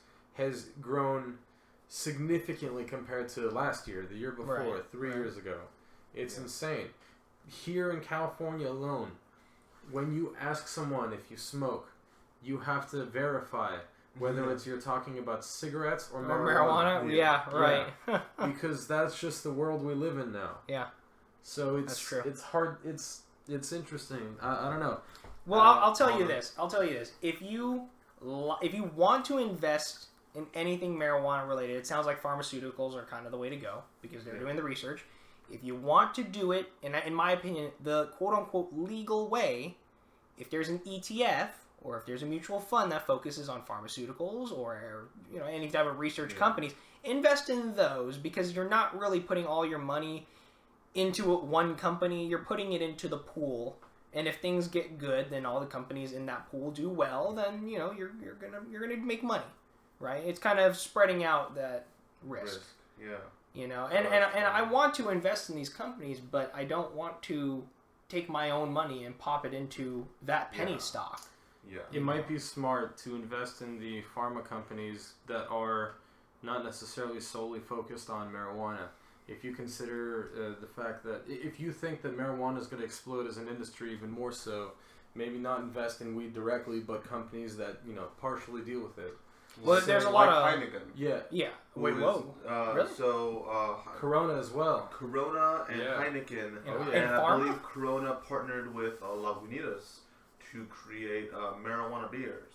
grown significantly compared to last year, the year before,
Right,
3
right.
years ago. It's insane. Here in California alone, when you ask someone if you smoke, you have to verify whether it's you're talking about cigarettes or marijuana.
Marijuana? Yeah, right.
Because that's just the world we live in now.
Yeah.
So
That's true.
it's hard. It's interesting. I don't know.
Well, I'll tell you this. If you want to invest in anything marijuana related, it sounds like pharmaceuticals are kind of the way to go because they're doing the research. If you want to do it, and in my opinion, the quote-unquote legal way, if there's an ETF or if there's a mutual fund that focuses on pharmaceuticals or any type of research companies, invest in those because you're not really putting all your money into one company. You're putting it into the pool. And if things get good, then all the companies in that pool do well. Then you're gonna make money, right? It's kind of spreading out that risk.
Yeah.
And I want to invest in these companies, but I don't want to take my own money and pop it into that penny stock.
Yeah.
It might be smart to invest in the pharma companies that are not necessarily solely focused on marijuana. If you consider the fact that if you think that marijuana is going to explode as an industry even more so, maybe not invest in weed directly, but companies that partially deal with it.
Well, there's a lot of
Heineken.
Yeah. Wait,
Who
whoa.
is,
Really?
So
Corona as well.
Corona and Heineken,
And
and I
pharma?
believe Corona partnered with Lagunitas to create marijuana beers.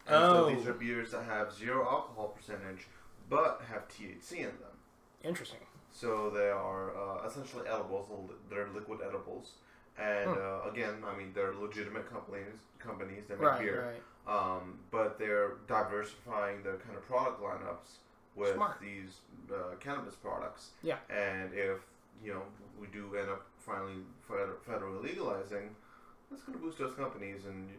And so these are beers that have 0 alcohol percentage, but have THC in them.
Interesting.
So they are essentially edibles. They're liquid edibles, and again, I mean, they're legitimate companies that make beer.
Right.
But they're diversifying their kind of product lineups with
Smart.
these cannabis products.
Yeah.
And if we do end up finally federally legalizing, that's going to boost those companies, and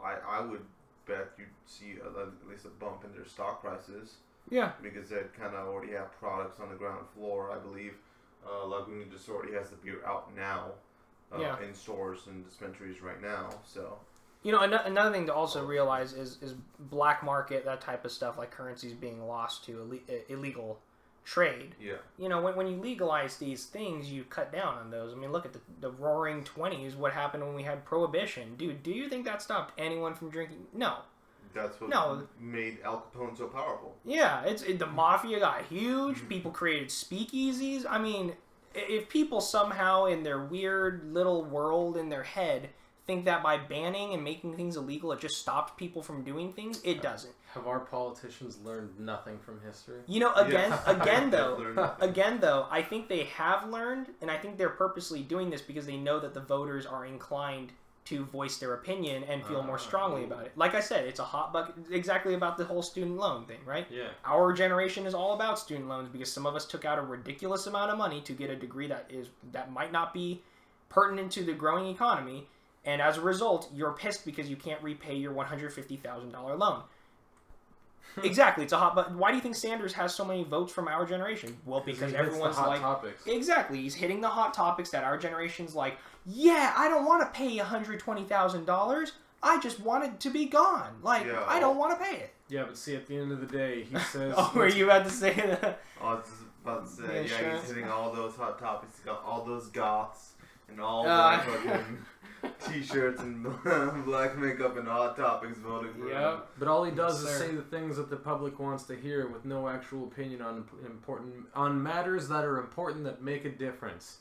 I would bet you'd see at least a bump in their stock prices.
Yeah.
Because they kind of already have products on the ground floor. I believe Lagunitas already has the beer out now in stores and dispensaries right now. So
another thing to also realize is black market, that type of stuff, like currencies being lost to illegal trade.
Yeah.
When you legalize these things, you cut down on those. I mean, look at the Roaring 20s. What happened when we had Prohibition? Dude, do you think that stopped anyone from drinking? No.
That's what made Al Capone so powerful.
Yeah, the mafia got huge. People created speakeasies. I mean, if people somehow in their weird little world in their head think that by banning and making things illegal it just stopped people from doing things, it doesn't.
Have our politicians learned nothing from history?
Again though, I think they have learned, and I think they're purposely doing this because they know that the voters are inclined to voice their opinion and feel more strongly about it. Like I said, it's a hot bucket, exactly about the whole student loan thing, right?
Yeah.
Our generation is all about student loans because some of us took out a ridiculous amount of money to get a degree that might not be pertinent to the growing economy, and as a result, you're pissed because you can't repay your $150,000 loan. Exactly, it's a hot button. Why do you think Sanders has so many votes from our generation? Well, because everyone's
the hot
like,
topics.
Exactly, he's hitting the hot topics that our generation's like, yeah, I don't want to pay $120,000. I just want it to be gone. I don't want to pay it.
Yeah, but see, at the end of the day, he says...
Were you about to say that?
I was just about to say, he's hitting all those hot topics. He's got all those goths and all the fucking t-shirts and black makeup and hot topics voting for him.
But all he does is say the things that the public wants to hear with no actual opinion on matters that are important that make a difference.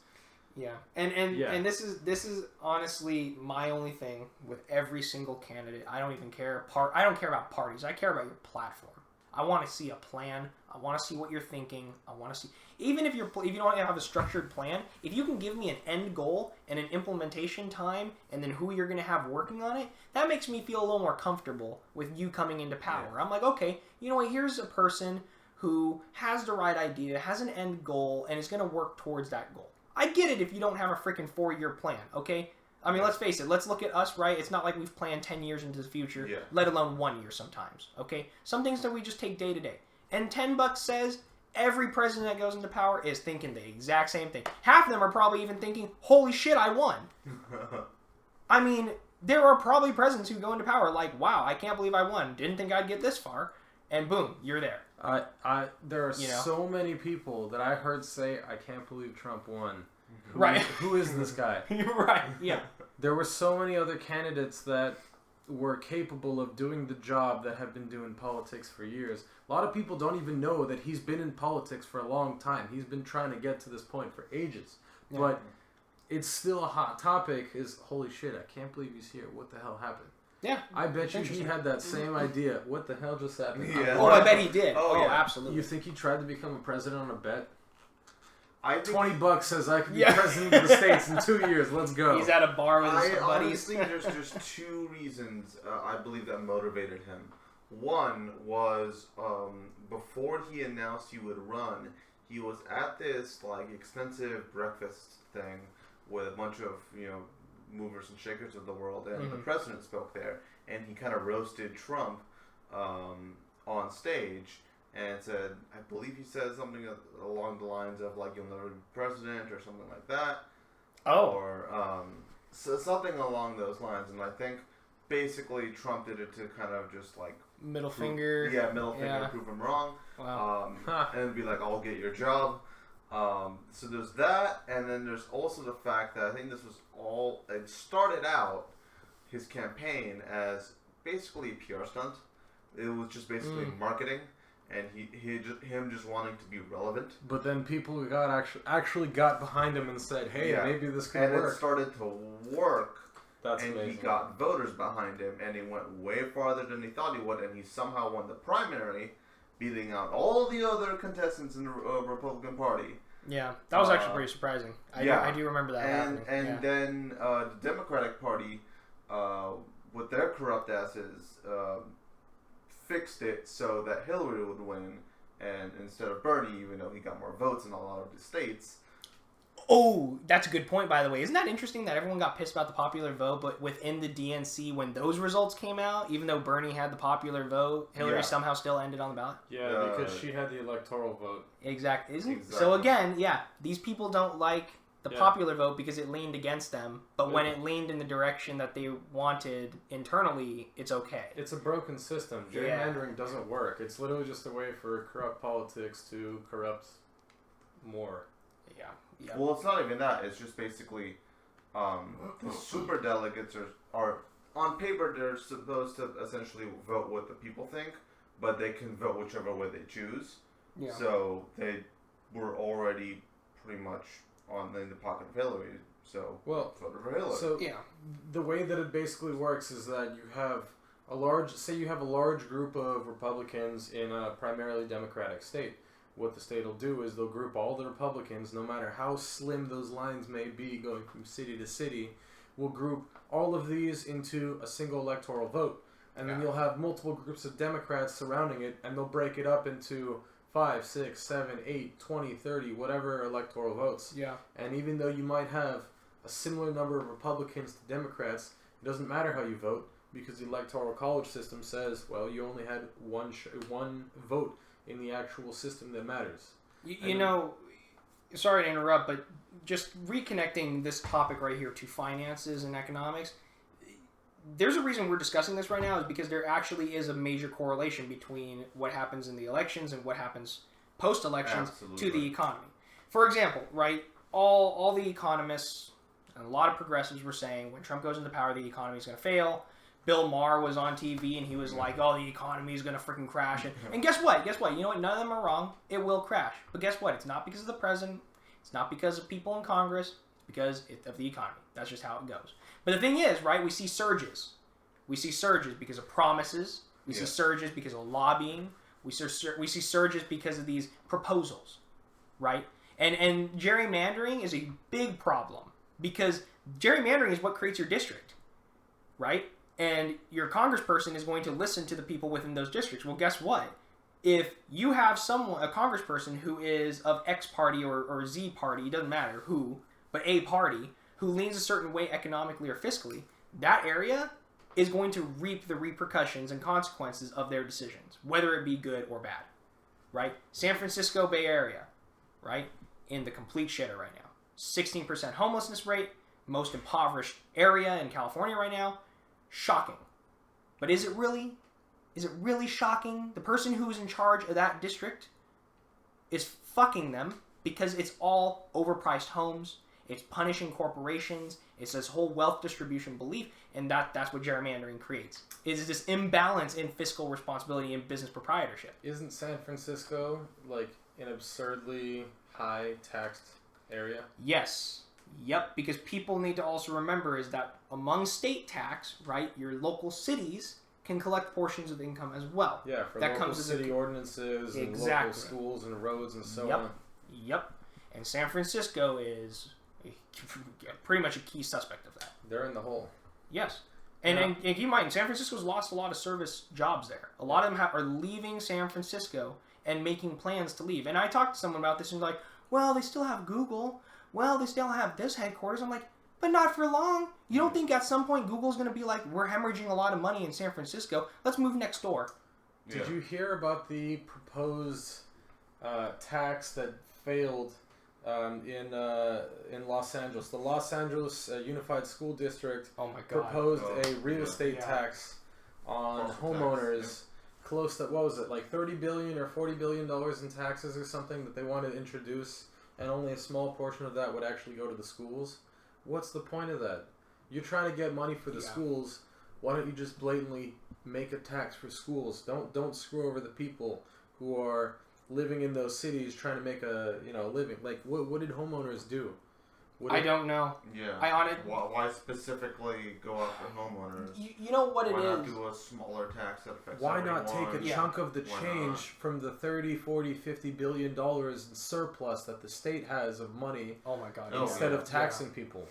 Yeah, and this is honestly my only thing with every single candidate. I don't even care. I don't care about parties. I care about your platform. I want to see a plan. I want to see what you're thinking. I want to see, even if you don't have a structured plan, if you can give me an end goal and an implementation time and then who you're going to have working on it, that makes me feel a little more comfortable with you coming into power. Yeah. I'm like, okay, you know what? Here's a person who has the right idea, has an end goal, and is going to work towards that goal. I get it if you don't have a freaking 4-year plan, okay? I mean, let's face it. Let's look at us, right? It's not like we've planned 10 years into the future, let alone 1 year sometimes, okay? Some things that we just take day to day. And $10 says every president that goes into power is thinking the exact same thing. Half of them are probably even thinking, holy shit, I won. I mean, there are probably presidents who go into power like, wow, I can't believe I won. Didn't think I'd get this far. And boom, you're there.
There are so many people that I heard say, I can't believe Trump won.
Right.
Who is this guy?
Right, yeah.
There were so many other candidates that were capable of doing the job that have been doing politics for years. A lot of people don't even know that he's been in politics for a long time. He's been trying to get to this point for ages. Yeah. But it's still a hot topic is, holy shit, I can't believe he's here. What the hell happened?
Yeah.
I bet you he had that same idea. What the hell just happened?
Yeah. Oh, I bet he did. Oh, yeah. Absolutely.
You think he tried to become a president on a bet?
I think
$20 says I could be president of the States in 2 years. Let's go.
He's at a bar with his buddies.
Honestly, there's just two reasons I believe that motivated him. One was before he announced he would run, he was at this like expensive breakfast thing with a bunch of movers and shakers of the world, and the president spoke there, and he kind of roasted Trump on stage. And said, I believe he said something along the lines of like, "You'll never be president" or something like that.
Oh.
Or so something along those lines. And I think basically Trump did it to kind of just like
middle finger,
prove him wrong.
Wow.
And be like, "I'll get your job." So there's that, and then there's also the fact that I think this was all. It started out his campaign as basically a PR stunt. It was just basically marketing. And him just wanting to be relevant.
But then people actually got behind him and said, hey, maybe this could work.
And it started to work.
That's
and
amazing.
He got voters behind him, and he went way farther than he thought he would, and he somehow won the primary, beating out all the other contestants in the Republican Party.
Yeah, that was actually pretty surprising. I do remember that happening.
And then the Democratic Party, with their corrupt asses, fixed it so that Hillary would win, and instead of Bernie, even though he got more votes in a lot of the states.
Oh, that's a good point, by the way. Isn't that interesting that everyone got pissed about the popular vote, but within the DNC, when those results came out, even though Bernie had the popular vote, Hillary somehow still ended on the ballot?
Yeah, because she had the electoral vote.
Exactly. So again, these people don't like the popular vote because it leaned against them, but when it leaned in the direction that they wanted internally, it's okay.
It's a broken system. Gerrymandering doesn't work. It's literally just a way for corrupt politics to corrupt more.
Yeah.
Well, it's not even that. It's just basically the super delegates are on paper they're supposed to essentially vote what the people think, but they can vote whichever way they choose. Yeah. So they were already pretty much in the pocket of Hillary, so voted for Hillary.
So the way that it basically works is that you have a large group of Republicans in a primarily Democratic state. What the state will do is they'll group all the Republicans, no matter how slim those lines may be going from city to city, will group all of these into a single electoral vote. And then you'll have multiple groups of Democrats surrounding it, and they'll break it up into 5, 6, 7, 8, 20, 30, whatever electoral votes. Yeah. And even though you might have a similar number of Republicans to Democrats, it doesn't matter how you vote, because the electoral college system says, well, you only had one vote in the actual system that matters.
Sorry to interrupt, but just reconnecting this topic right here to finances and economics, there's a reason we're discussing this right now is because there actually is a major correlation between what happens in the elections and what happens post-elections to the economy. For example, right, all the economists and a lot of progressives were saying when Trump goes into power, the economy is going to fail. Bill Maher was on TV and he was like, oh, the economy is going to freaking crash. And guess what? You know what? None of them are wrong. It will crash. But guess what? It's not because of the president. It's not because of people in Congress. It's because of the economy. That's just how it goes. But the thing is, right, we see surges. We see surges because of promises. We see surges because of lobbying. We see surges because of these proposals, right? And gerrymandering is a big problem because gerrymandering is what creates your district, right? And your congressperson is going to listen to the people within those districts. Well, guess what? if you have someone, a congressperson who is of X party or Z party, it doesn't matter who, but a party, who leans a certain way economically or fiscally, that area is going to reap the repercussions and consequences of their decisions, whether it be good or bad, right? San Francisco Bay Area, right? In the complete shitter right now. 16% homelessness rate, most impoverished area in California right now. Shocking. But is it really? Is it really shocking? The person who's in charge of that district is fucking them because it's all overpriced homes. It's punishing corporations. It's this whole wealth distribution belief, and that's what gerrymandering creates. Is this imbalance in fiscal responsibility and business proprietorship.
Isn't San Francisco like an absurdly high taxed area?
Yes. Yep, because people need to also remember is that among state tax, right, your local cities can collect portions of income as well.
Yeah, for
that
local
comes
city ordinances and local schools and roads and so on.
Yep. And San Francisco is pretty much a key suspect of that.
They're in the hole.
Yes. And keep in mind, San Francisco's lost a lot of service jobs there. A lot of them are leaving San Francisco and making plans to leave. And I talked to someone about this and like, well, they still have Google. Well, they still have this headquarters. I'm like, but not for long. You don't think at some point Google's going to be like, we're hemorrhaging a lot of money in San Francisco. Let's move next door.
Did you hear about the proposed tax that failed in Los Angeles? The Los Angeles Unified School District proposed a real estate tax on homeowners close to, what was it, like $30 billion or $40 billion in taxes or something that they wanted to introduce, and only a small portion of that would actually go to the schools. What's the point of that? You're trying to get money for the schools. Why don't you just blatantly make a tax for schools? Don't screw over the people who are living in those cities trying to make a living. Like what did homeowners do?
I don't know.
Yeah. Why specifically go after homeowners?
You know what
Why
it
not
is?
do a smaller tax that affects
Why not
everyone?
take a chunk of the change from the 30, 40, 50 billion dollars in surplus that the state has of money instead of taxing people?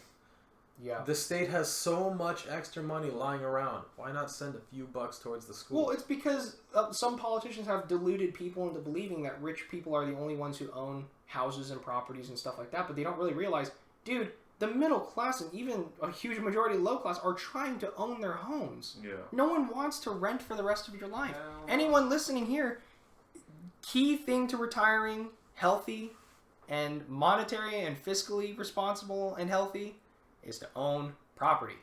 Yeah.
The state has so much extra money lying around. Why not send a few bucks towards the school?
Well, it's because some politicians have deluded people into believing that rich people are the only ones who own houses and properties and stuff like that, but they don't really realize, dude, the middle class and even a huge majority of low class are trying to own their homes.
Yeah.
No one wants to rent for the rest of your life. Anyone listening here, key thing to retiring healthy and monetary and fiscally responsible and healthy is to own property.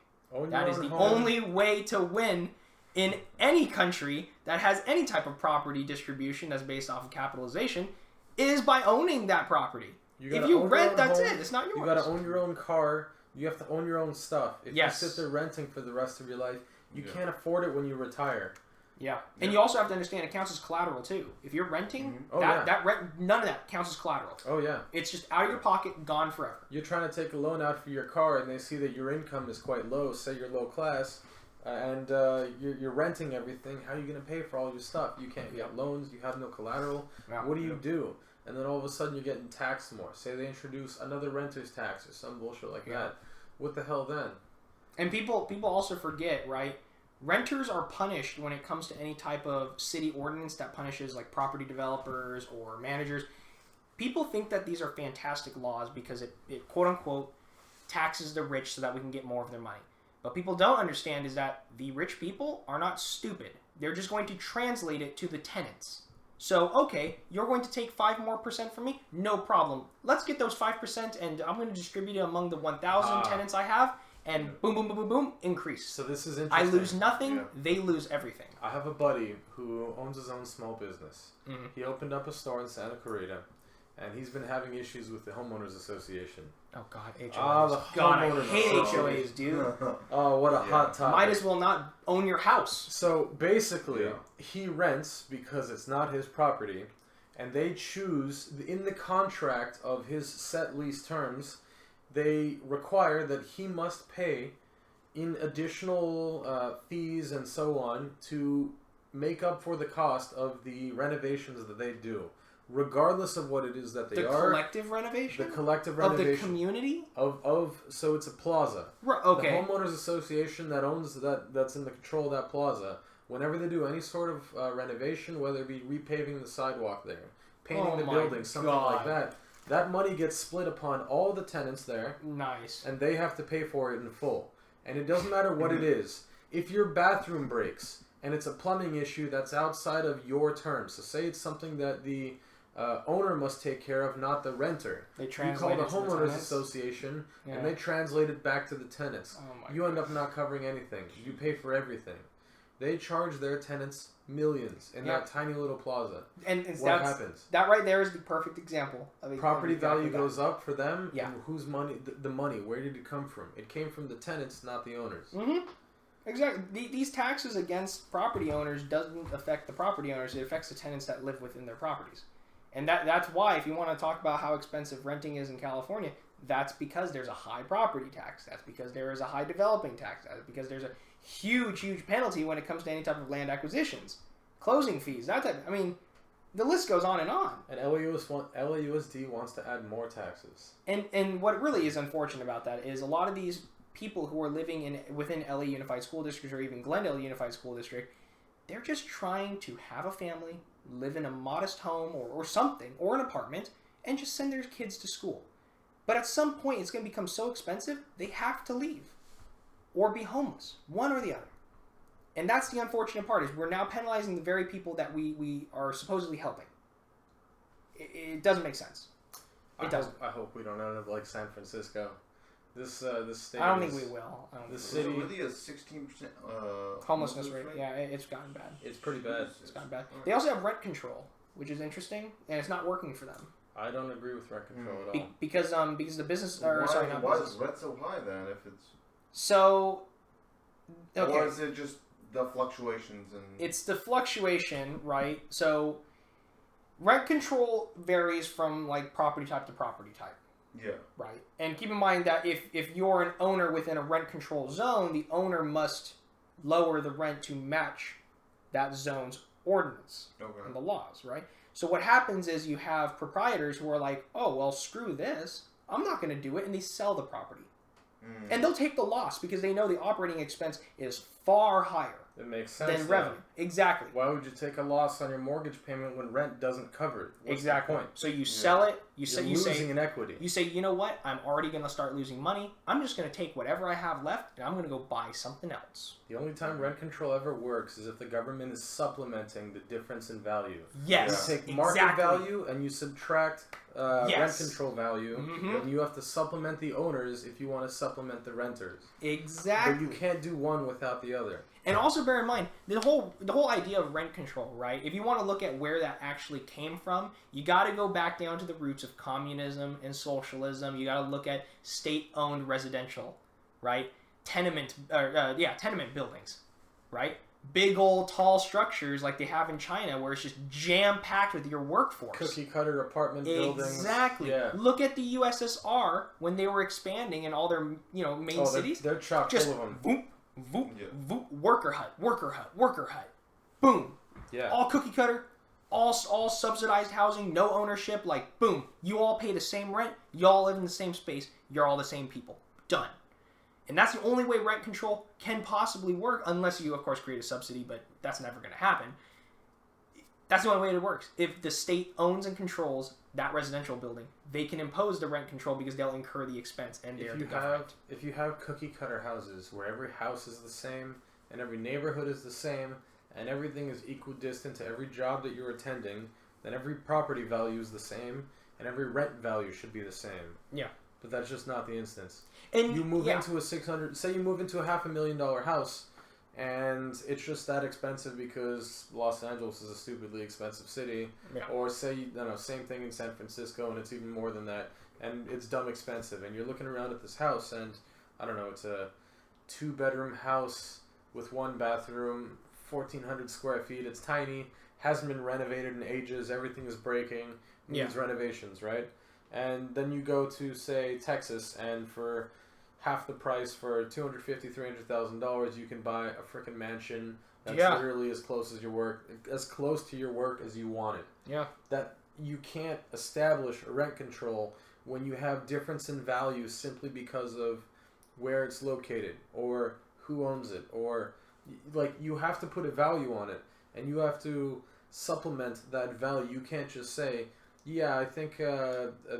That is the only way to win in any country that has any type of property distribution that's based off of capitalization is by owning that property. If you rent, that's it. It's not yours.
You gotta own your own car. You have to own your own stuff. If you sit there renting for the rest of your life, you can't afford it when you retire.
Yeah. And you also have to understand it counts as collateral too. If you're renting, that rent, none of that counts as collateral.
Oh yeah.
It's just out of your pocket, gone forever.
You're trying to take a loan out for your car, and they see that your income is quite low. Say you're low class, and you're renting everything. How are you going to pay for all your stuff? You can't get loans. You have no collateral. Yeah. What do you do? And then all of a sudden you're getting taxed more. Say they introduce another renter's tax or some bullshit like that. What the hell then?
And people also forget, right? Renters are punished when it comes to any type of city ordinance that punishes like property developers or managers. People think that these are fantastic laws because it quote unquote taxes the rich so that we can get more of their money. But people don't understand is that the rich people are not stupid. They're just going to translate it to the tenants. So, okay, you're going to take 5% more from me? No problem. Let's get those 5% and I'm going to distribute it among the 1,000 tenants I have. And boom, boom, boom, boom, boom, increase.
So this is interesting.
I lose nothing, they lose everything.
I have a buddy who owns his own small business. Mm-hmm. He opened up a store in Santa Clarita, and he's been having issues with the Homeowners Association.
Oh, God, HOAs. God, I hate HOAs, dude.
Oh, what a hot topic.
Might as well not own your house.
So, basically, he rents because it's not his property, and they choose, in the contract of his set lease terms, they require that he must pay in additional fees and so on to make up for the cost of the renovations that they do, regardless of what it is that they are.
The collective renovation?
The collective renovation.
Of the community?
So it's a plaza.
Okay.
The homeowners association that owns that's in the control of that plaza whenever they do any sort of renovation, whether it be repaving the sidewalk there, painting
Oh
the
my
building, something like
God.
that money gets split upon all the tenants there,
Nice.
and they have to pay for it in full. And it doesn't matter what it is. If your bathroom breaks and it's a plumbing issue that's outside of your terms, so say it's something that the owner must take care of, not the renter.
They
You
translate
call
it
the
to the
homeowners
tenants?
association,
Yeah.
and they translate it back to the tenants.
Oh my
You end up not covering anything. You pay for everything. They charge their tenants millions in
Yeah.
that tiny little plaza.
And
What happens?
that right there is the perfect example of
Property
exactly
value
that.
goes up for them.
Yeah.
And whose money? The money. Where did it come from? It came from the tenants, not the owners.
Mm-hmm. Exactly. These taxes against property owners doesn't affect the property owners. It affects the tenants that live within their properties. And that's why, if you want to talk about how expensive renting is in California, that's because there's a high property tax. That's because there is a high developing tax. That's because there's a huge penalty when it comes to any type of land acquisitions, closing fees, that type. I mean, the list goes on.
And LAUSD wants to add more taxes.
And what really is unfortunate about that is a lot of these people who are living within LA Unified School District or even Glendale Unified School District, they're just trying to have a family, live in a modest home or something, or an apartment, and just send their kids to school. But at some point, it's going to become so expensive, they have to leave or be homeless, one or the other. And that's the unfortunate part, is we're now penalizing the very people that we are supposedly helping. It doesn't make sense. It doesn't.
I hope we don't end up like San Francisco. This state.
I don't think we will.
The
Is
city.
it really a 16%
Homelessness rate, yeah, it's gotten bad.
It's pretty bad.
It's gotten bad. They also have rent control, which is interesting, and it's not working for them.
I don't agree with rent control at all.
Because the business,
Why is rent so high then? If it's
So, okay,
or is it just the fluctuations and
it's the fluctuation, right? So, rent control varies from like property type to property type.
yeah.
Right. And keep in mind that if you're an owner within a rent control zone, the owner must lower the rent to match that zone's ordinance and the laws, right? So what happens is you have proprietors who are like, oh, well, screw this. I'm not going to do it. And they sell the property. And they'll take the loss because they know the operating expense is far higher
It makes sense.
than
though.
revenue. Exactly.
Why would you take a loss on your mortgage payment when rent doesn't cover it? What's
Exactly.
the point?
So you sell it. You
You're
say
losing in equity.
You say, you know what? I'm already going to start losing money. I'm just going to take whatever I have left and I'm going to go buy something else.
The only time rent control ever works is if the government is supplementing the difference in value.
Yes,
You take market
exactly.
value and you subtract rent
Yes.
control value,
Mhm.
and you have to supplement the owners if you want to supplement the renters.
Exactly.
But you can't do one without the other.
And also bear in mind the whole idea of rent control, right? If you want to look at where that actually came from, you got to go back down to the roots of communism and socialism. You got to look at state-owned residential, right? Tenement buildings, right? Big old tall structures like they have in China, where it's just jam-packed with your workforce.
Cookie cutter apartment buildings.
Exactly.
Yeah.
Look at the USSR when they were expanding in all their main cities.
They're chock
Just
full of them.
voop, voop,
Yeah.
voop, worker hut, boom.
Yeah.
All cookie cutter, all subsidized housing, no ownership. Like boom, you all pay the same rent. You all live in the same space. You're all the same people. Done. And that's the only way rent control can possibly work, unless you, of course, create a subsidy. But that's never going to happen. That's the only way it works. If the state owns and controls that residential building, they can impose the rent control because they'll incur the expense and they're the government.
If you have cookie cutter houses where every house is the same and every neighborhood is the same and everything is equidistant to every job that you're attending, then every property value is the same and every rent value should be the same.
Yeah.
But that's just not the instance.
And
You move into say you move into a $500,000 house and it's just that expensive because Los Angeles is a stupidly expensive city.
Yeah.
Or say, same thing in San Francisco and it's even more than that. And it's dumb expensive. And you're looking around at this house and, I don't know, it's a 2-bedroom house with 1 bathroom, 1,400 square feet. It's tiny, hasn't been renovated in ages, everything is breaking, needs renovations, right? And then you go to, say, Texas, and for half the price, for $250,000, $300,000, you can buy a freaking mansion that's literally as close to your work as you want it.
Yeah.
That you can't establish a rent control when you have difference in value simply because of where it's located or who owns it or Like, you have to put a value on it, and you have to supplement that value. You can't just say, yeah, I think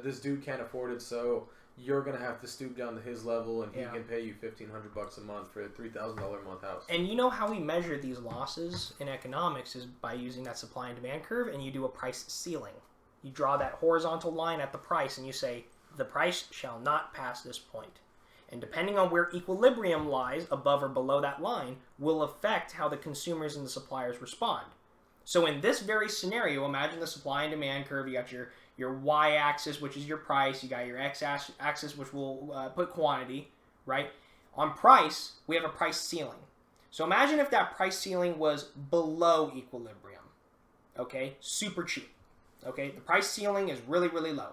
this dude can't afford it, so you're gonna have to stoop down to his level, and he can pay you $1,500 a month for a $3,000 a month house.
And you know how we measure these losses in economics is by using that supply and demand curve, and you do a price ceiling. You draw that horizontal line at the price, and you say the price shall not pass this point. And depending on where equilibrium lies, above or below that line, will affect how the consumers and the suppliers respond. So in this very scenario, imagine the supply and demand curve. You got your y-axis, which is your price. You got your x-axis, which will put quantity, right? On price, we have a price ceiling. So imagine if that price ceiling was below equilibrium, okay? Super cheap, okay? The price ceiling is really, really low.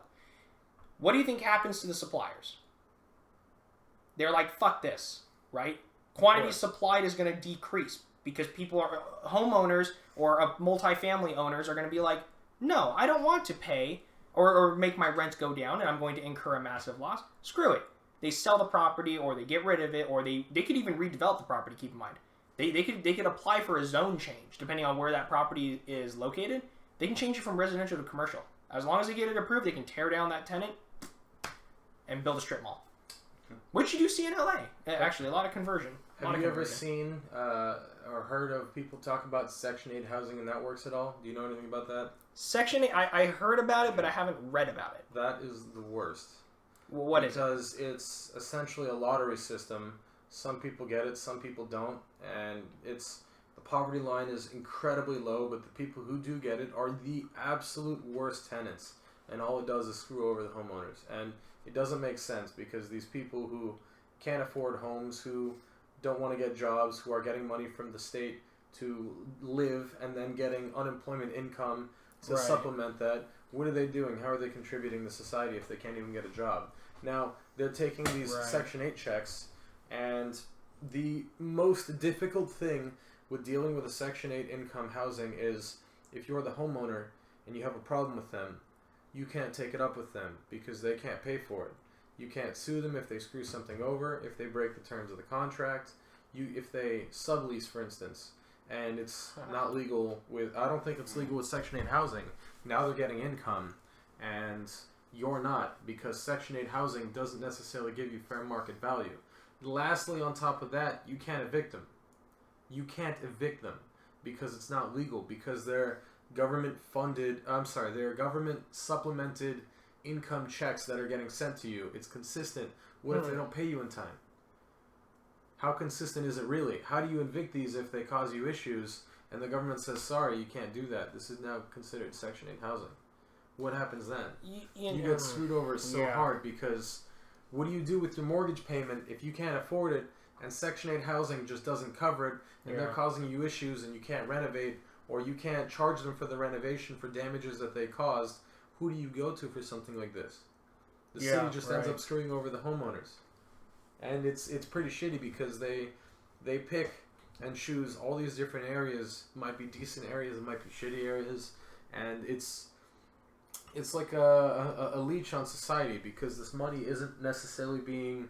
What do you think happens to the suppliers? They're like, fuck this, right? Quantity supplied is going to decrease because people are, homeowners or multifamily owners are going to be like, no, I don't want to pay or make my rent go down and I'm going to incur a massive loss. Screw it. They sell the property or they get rid of it or they could even redevelop the property, keep in mind. They could apply for a zone change depending on where that property is located. They can change it from residential to commercial. As long as they get it approved, they can tear down that tenant and build a strip mall. Which you do see in LA. Actually, a lot of conversion.
Have you ever seen or heard of people talk about Section 8 housing and that works at all? Do you know anything about that?
Section 8, I heard about it, but I haven't read about it.
That is the worst.
Well, what is it?
Because it's essentially a lottery system. Some people get it, some people don't. And the poverty line is incredibly low, but the people who do get it are the absolute worst tenants. And all it does is screw over the homeowners. And it doesn't make sense because these people who can't afford homes, who don't want to get jobs, who are getting money from the state to live and then getting unemployment income to supplement that, what are they doing? How are they contributing to society if they can't even get a job? Now, they're taking these Section 8 checks, and the most difficult thing with dealing with a Section 8 income housing is if you're the homeowner and you have a problem with them, you can't take it up with them because they can't pay for it. You can't sue them if they screw something over, if they break the terms of the contract, if they sublease, for instance, and it's not legal with, I don't think it's legal with Section 8 housing. Now they're getting income, and you're not, because Section 8 housing doesn't necessarily give you fair market value. Lastly, on top of that, you can't evict them. You can't evict them because it's not legal, because they're government supplemented income checks that are getting sent to you. It's consistent. What if they don't pay you in time? How consistent is it really? How do you evict these if they cause you issues and the government says, sorry, you can't do that? This is now considered Section 8 housing. What happens then? You get screwed over so hard because what do you do with your mortgage payment if you can't afford it and Section 8 housing just doesn't cover it and they're causing you issues and you can't renovate or you can't charge them for the renovation for damages that they caused? Who do you go to for something like this? The city just ends up screwing over the homeowners. And it's pretty shitty because they pick and choose all these different areas. It might be decent areas, it might be shitty areas, and it's like a leech on society because this money isn't necessarily being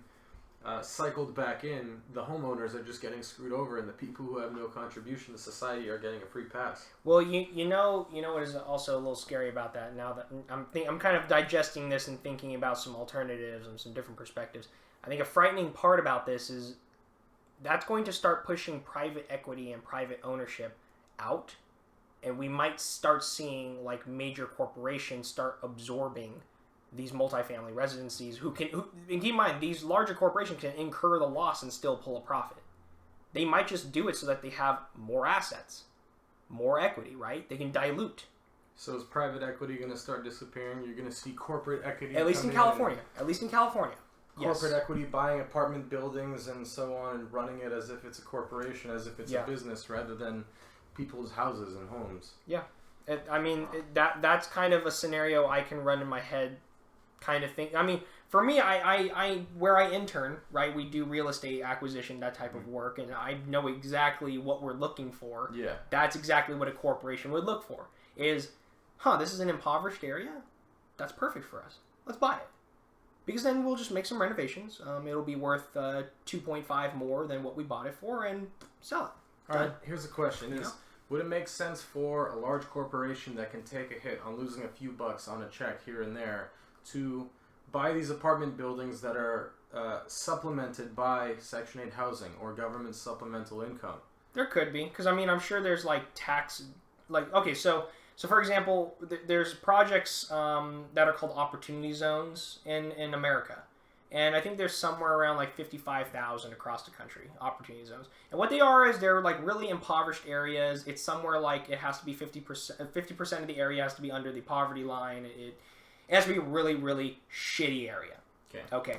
cycled back in. The homeowners are just getting screwed over, and the people who have no contribution to society are getting a free pass.
Well, you know what is also a little scary about that. Now that I'm kind of digesting this and thinking about some alternatives and some different perspectives. I think a frightening part about this is that's going to start pushing private equity and private ownership out, and we might start seeing like major corporations start absorbing these multifamily residencies and keep in mind, these larger corporations can incur the loss and still pull a profit. They might just do it so that they have more assets, more equity, right? They can dilute.
So is private equity going to start disappearing? You're going to see corporate equity
At least in California.
Corporate equity buying apartment buildings and so on and running it as if it's a corporation, as if it's a business rather than people's houses and homes.
Yeah. That's kind of a scenario I can run in my head kind of thing. I mean, for me, I where I intern, right, we do real estate acquisition, that type of work, and I know exactly what we're looking for.
Yeah.
That's exactly what a corporation would look for. Is, this is an impoverished area? That's perfect for us. Let's buy it. Because then we'll just make some renovations. It'll be worth 2.5 more than what we bought it for and sell it.
All right, here's a question:
You know?
would it make sense for a large corporation that can take a hit on losing a few bucks on a check here and there to buy these apartment buildings that are supplemented by Section 8 housing or government supplemental income?
There could be, because I mean, I'm sure there's like tax, like okay, so for example, there's projects that are called opportunity zones in America, and I think there's somewhere around like 55,000 across the country opportunity zones. And what they are is they're like really impoverished areas. It's somewhere like it has to be 50% of the area has to be under the poverty line. It has to be a really really shitty area. Okay.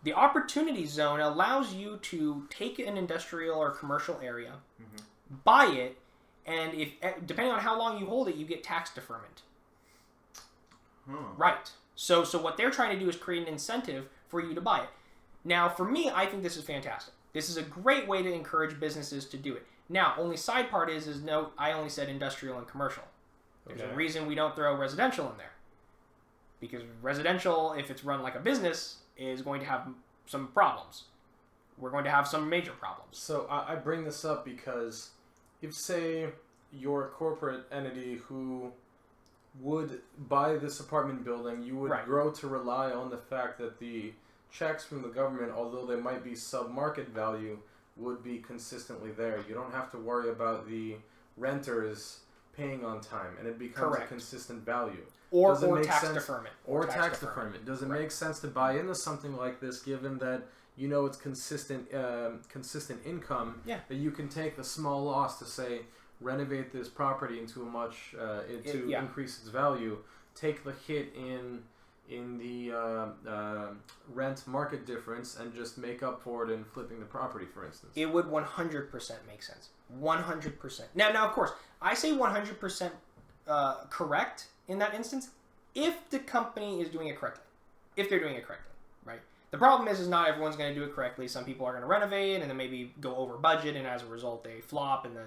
The opportunity zone allows you to take an industrial or commercial area, buy it, and if depending on how long you hold it, you get tax deferment. Right. So what they're trying to do is create an incentive for you to buy it. Now, for me, I think this is fantastic. This is a great way to encourage businesses to do it. Now, only side part is no, I only said industrial and commercial. There's a reason we don't throw residential in there. Because residential, if it's run like a business, is going to have some problems. We're going to have some major problems.
So I bring this up because if, say, you're a corporate entity who would buy this apartment building, you would grow to rely on the fact that the checks from the government, although they might be sub-market value, would be consistently there. You don't have to worry about the renters paying on time, and it becomes a consistent value.
Or tax deferment.
Or tax deferment. Does it make sense to buy into something like this, given that you know it's consistent income, that you can take the small loss to, say, renovate this property into a much increase its value, take the hit in the rent market difference, and just make up for it in flipping the property, for instance?
It would 100% make sense. 100%. Now, of course, I say 100% correct in that instance if the company is doing it correctly. If they're doing it correctly, right? The problem is not everyone's going to do it correctly. Some people are going to renovate and then maybe go over budget, and as a result, they flop, and then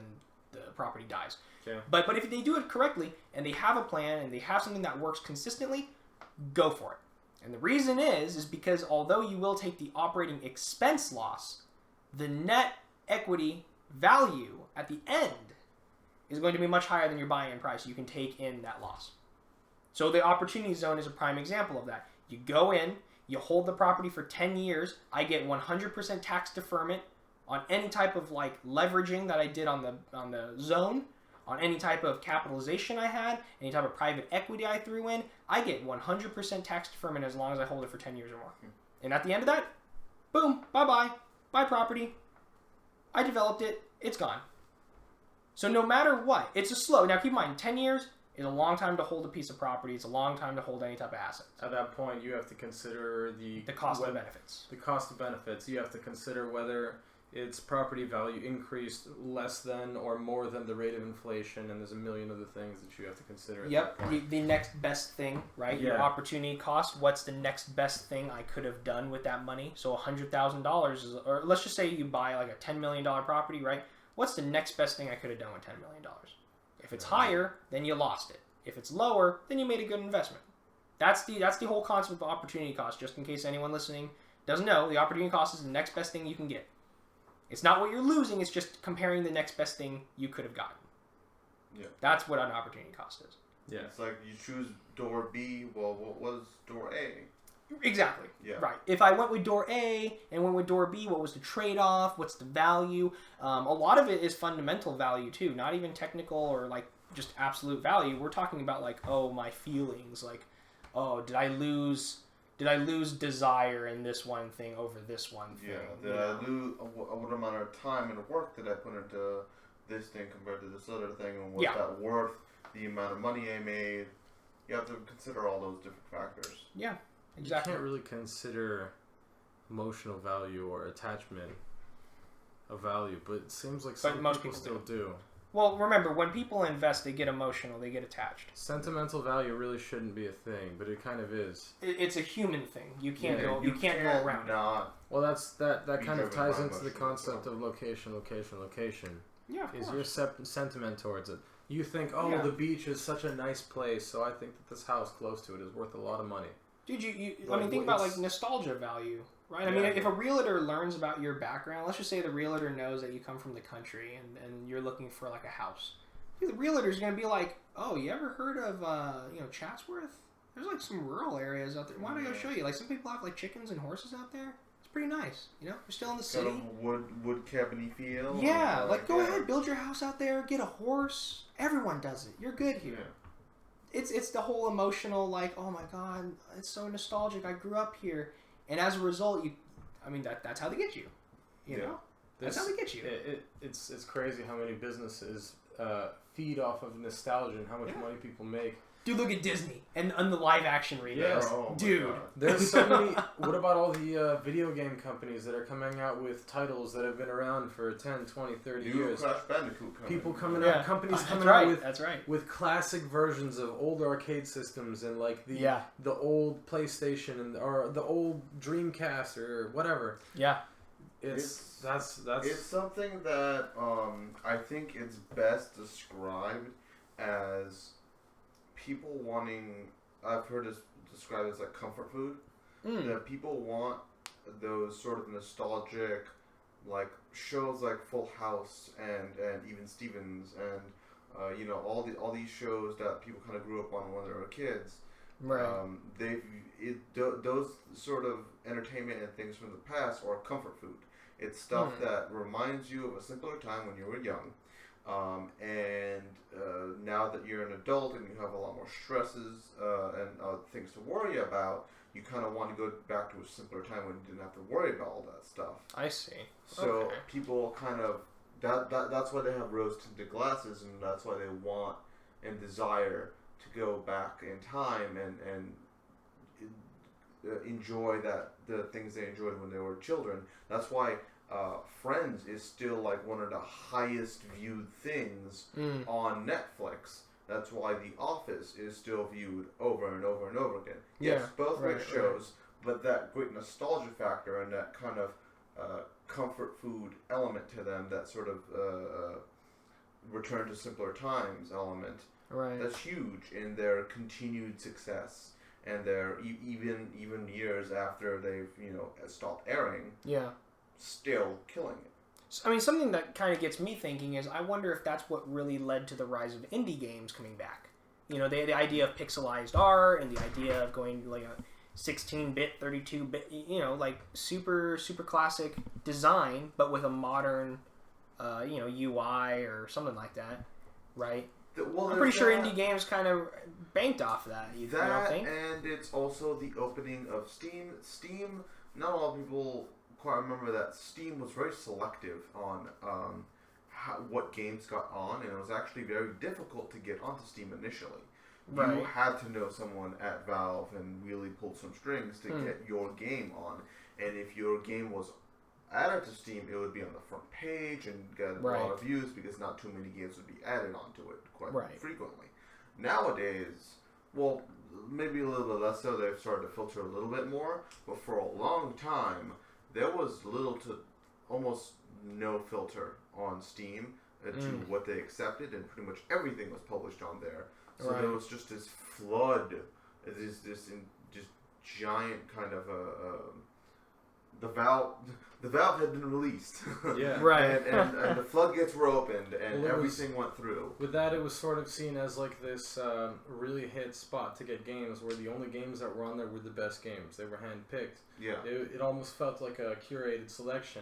the property dies.
Okay.
But if they do it correctly, and they have a plan, and they have something that works consistently, go for it. And the reason is because although you will take the operating expense loss, the net equity value at the end is going to be much higher than your buy-in price. You can take in that loss. So the opportunity zone is a prime example of that. You go in, you hold the property for 10 years. I get 100% tax deferment on any type of like leveraging that I did on the zone, on any type of capitalization I had, any type of private equity I threw in. I get 100% tax deferment as long as I hold it for 10 years or more. And at the end of that, boom, bye-bye, buy property. I developed it, it's gone. So no matter what, it's a slow. Now keep in mind, 10 years is a long time to hold a piece of property. It's a long time to hold any type of assets.
At that point, you have to consider the
cost of benefits.
The cost of benefits. You have to consider whether its property value increased less than or more than the rate of inflation, and there's a million other things that you have to consider at that point.
The next best thing, right?
Yeah.
Your opportunity cost. What's the next best thing I could have done with that money? So $100,000 is, or let's just say you buy like a $10 million property, right? What's the next best thing I could have done with $10 million? If it's higher, then you lost it. If it's lower, then you made a good investment. That's the whole concept of opportunity cost. Just in case anyone listening doesn't know, the opportunity cost is the next best thing you can get. It's not what you're losing, it's just comparing the next best thing you could have gotten.
Yeah.
That's what an opportunity cost is.
Yeah.
It's like you choose door B, well, what was door A?
Exactly.
Yeah.
Right. If I went with door A and went with door B, what was the trade-off? What's the value? A lot of it is fundamental value too, not even technical or like just absolute value. We're talking about like, oh, my feelings, like, oh, did I lose desire in this one thing over this one thing?
Yeah, did I lose what amount of time and work did I put into this thing compared to this other thing, and was that worth the amount of money I made? You have to consider all those different factors.
Yeah, exactly.
You can't really consider emotional value or attachment of value, but it seems like some people still do.
Well, remember, when people invest, they get emotional, they get attached.
Sentimental value really shouldn't be a thing, but it kind of is.
It's a human thing. You can't go around it.
Well, that kind of ties into the concept of location.
Yeah,
is your sentiment towards it. You think, the beach is such a nice place, so I think that this house close to it is worth a lot of money.
Dude, think about like nostalgia value. Right? I mean, if a realtor learns about your background, let's just say the realtor knows that you come from the country and you're looking for like a house. The realtor's going to be like, oh, you ever heard of, Chatsworth? There's like some rural areas out there. Why don't I go show you? Like some people have like chickens and horses out there. It's pretty nice. You're still in the city.
Kind of wood cabin-y feel.
Yeah, go ahead, build your house out there, get a horse. Everyone does it. You're good here. Yeah. It's the whole emotional, like, oh my god, it's so nostalgic. I grew up here. And as a result, that's how they get you. You know? That's how they get you.
It's crazy how many businesses feed off of nostalgia and how much money people make.
Dude, look at Disney and the live action remakes.
Yes.
Oh,
dude.
There's so many. What about all the video game companies that are coming out with titles that have been around for 10, 20, 30 years?
Crash Bandicoot coming.
People coming out, companies coming
out
with classic versions of old arcade systems and like the old PlayStation or the old Dreamcast or whatever.
Yeah.
It's
something that I think it's best described as people wanting. I've heard it described as like comfort food. That people want those sort of nostalgic, like shows like Full House and even Stevens and all these shows that people kind of grew up on when they were kids.
Right.
Those sort of entertainment and things from the past are comfort food. It's stuff that reminds you of a simpler time when you were young. Now that you're an adult and you have a lot more stresses and things to worry about, you kind of want to go back to a simpler time when you didn't have to worry about all that stuff.
I see.
So people kind of that's why they have rose-tinted glasses, and that's why they want and desire to go back in time and enjoy the things they enjoyed when they were children. That's why Friends is still like one of the highest viewed things on Netflix. That's why The Office is still viewed over and over and over again. Yes, both great shows, but that great nostalgia factor and that kind of comfort food element to them, that sort of return to simpler times element, that's huge in their continued success. And they're even years after they've stopped airing, still killing it.
I mean, something that kind of gets me thinking is, I wonder if that's what really led to the rise of indie games coming back. The idea of pixelized art and the idea of going like a 16-bit, 32-bit, like super super classic design, but with a modern, UI or something like that, right?
Well,
I'm pretty sure indie games kind of banked off of that. You don't think?
And it's also the opening of Steam. Steam, not a lot of people quite remember that Steam was very selective on what games got on, and it was actually very difficult to get onto Steam initially. You had to know someone at Valve and really pull some strings to get your game on, and if your game was added to Steam, it would be on the front page and get a lot of views because not too many games would be added onto it quite frequently. Nowadays, well, maybe a little bit less so. They've started to filter a little bit more, but for a long time, there was little to almost no filter on Steam to what they accepted, and pretty much everything was published on there. So there was just this flood, this just giant kind of the valve had been released. And the floodgates were opened, and everything went through.
With that, it was sort of seen as like this really hit spot to get games, where the only games that were on there were the best games. They were handpicked.
Yeah.
It almost felt like a curated selection.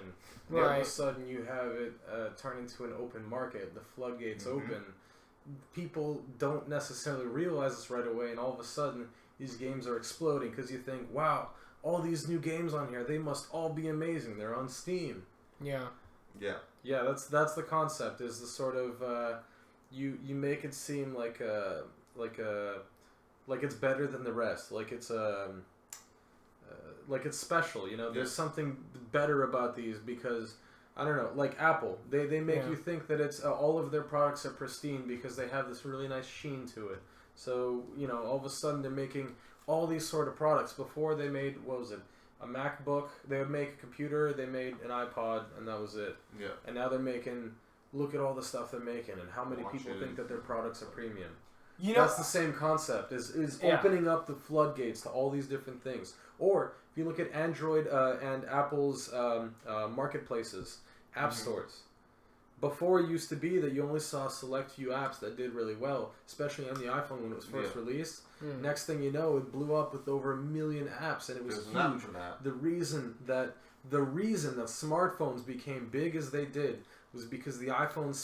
All of a sudden, you have it turn into an open market. The floodgates open. People don't necessarily realize this right away, and all of a sudden, these games are exploding because you think, wow, all these new games on here, they must all be amazing. They're on Steam.
Yeah.
That's the concept. Is the sort of you make it seem like it's better than the rest. Like it's special. There's something better about these because I don't know. Like Apple, they make you think that it's all of their products are pristine because they have this really nice sheen to it. So all of a sudden they're making all these sort of products. Before they made, a MacBook, they would make a computer, they made an iPod, and that was it.
Yeah.
And now they're making, look at all the stuff they're making, and how many people think that their products are premium. That's the same concept. Is opening up the floodgates to all these different things. Or if you look at Android and Apple's marketplaces, app stores. Before it used to be that you only saw a select few apps that did really well, especially on the iPhone when it was first released. Next thing you know, it blew up with over 1 million apps, and it was huge. The reason that smartphones became big as they did was because the iPhone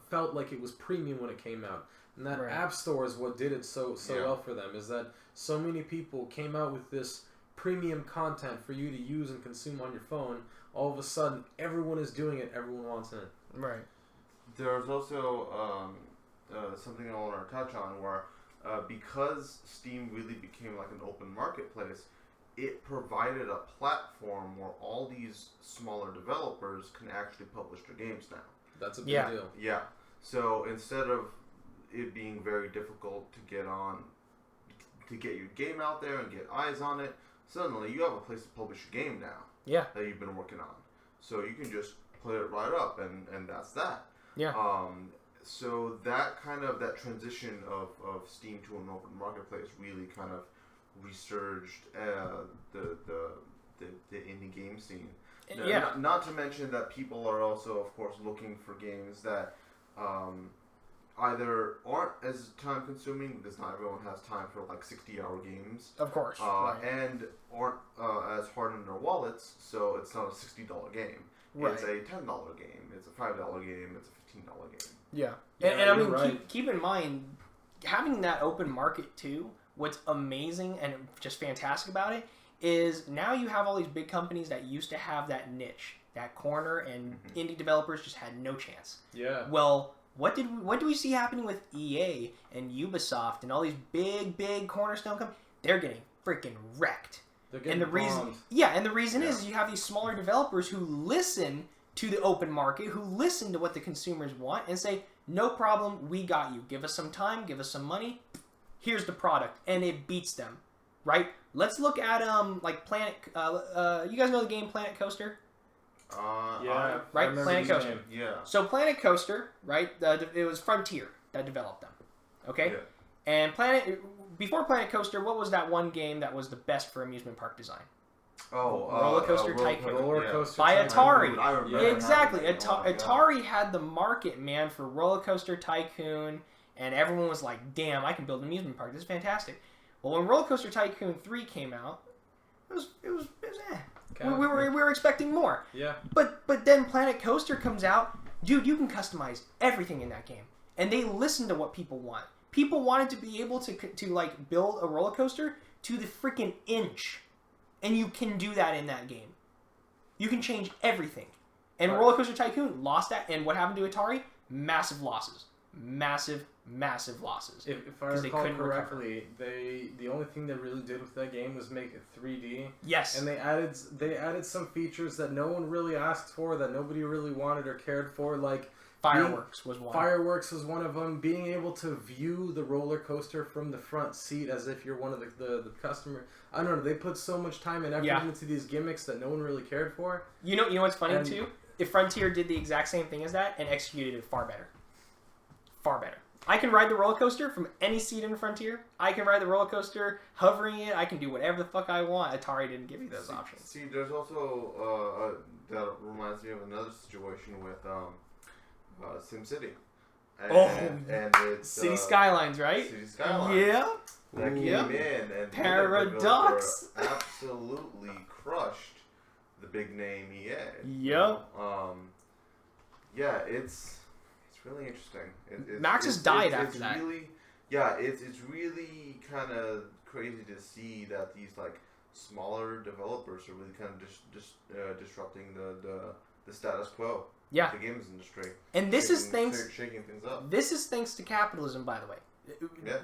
felt like it was premium when it came out. And that app store is what did it so well for them, is that so many people came out with this premium content for you to use and consume on your phone. All of a sudden, everyone is doing it. Everyone wants it.
Right.
There's also something I want to touch on where because Steam really became like an open marketplace, it provided a platform where all these smaller developers can actually publish their games now.
That's a big deal.
Yeah. So instead of it being very difficult to get your game out there and get eyes on it, suddenly you have a place to publish your game now.
Yeah.
That you've been working on. So you can just put it right up and that's that.
Yeah.
So that transition of Steam to an open marketplace really kind of resurged the indie game scene.
Yeah.
Not to mention that people are also, of course, looking for games that either aren't as time consuming because not everyone has time for like 60-hour games.
Of course.
And aren't as hard in their wallets, so it's not a $60 game.
Right.
It's a $10 game. It's a $5 game. It's a $15 game.
Yeah. And I mean, keep in mind, having that open market too, what's amazing and just fantastic about it is now you have all these big companies that used to have that niche, that corner, and indie developers just had no chance.
Yeah.
Well, what do we see happening with EA and Ubisoft and all these big cornerstone companies? They're getting freaking wrecked.
They're getting
the reason is you have these smaller developers who listen to the open market, who listen to what the consumers want and say, no problem, we got you. Give us some time, give us some money. Here's the product. And it beats them, right? Let's look at like Planet, you guys know the game Planet Coaster?
Yeah.
Right? Planet Coaster.
Yeah.
So Planet Coaster, right? It was Frontier that developed them. Okay? Yeah. And before Planet Coaster, what was that one game that was the best for amusement park design? Roller Coaster Tycoon.
Roller Coaster
by Atari.
I remember.
Exactly. Atari had the market, man, for Roller Coaster Tycoon, and everyone was like, damn, I can build an amusement park. This is fantastic. Well, when Roller Coaster Tycoon 3 came out, it was eh. We were expecting more.
Yeah.
But then Planet Coaster comes out. Dude, you can customize everything in that game. And they listen to what people want. People wanted to be able to like build a roller coaster to the freaking inch. And you can do that in that game. You can change everything. And Roller Coaster Tycoon lost that. And what happened to Atari? Massive losses. Massive losses.
If I recall correctly, the only thing they really did with that game was make it 3D.
Yes.
And they added some features that no one really asked for, that nobody really wanted or cared for, like
Fireworks was one.
Fireworks was one of them. Being able to view the roller coaster from the front seat as if you're one of the customer. I don't know. They put so much time and effort into these gimmicks that no one really cared for.
You know what's funny too? If Frontier did the exact same thing as that and executed it far better. Far better. I can ride the roller coaster from any seat in Frontier. I can ride the roller coaster hovering it. I can do whatever the fuck I want. Atari didn't give me those options.
See, there's also that reminds me of another situation with SimCity. And it's
City Skylines, right?
City Skylines.
Yeah.
That came in and
Paradox
absolutely crushed the big name EA.
Yep.
Yeah, it's really interesting.
Max has died after that.
Really, yeah, it's really kind of crazy to see that these like smaller developers are really kind of disrupting the status quo.
Yeah.
The games industry.
And this is
shaking things up.
This is thanks to capitalism, by the way.
Yeah.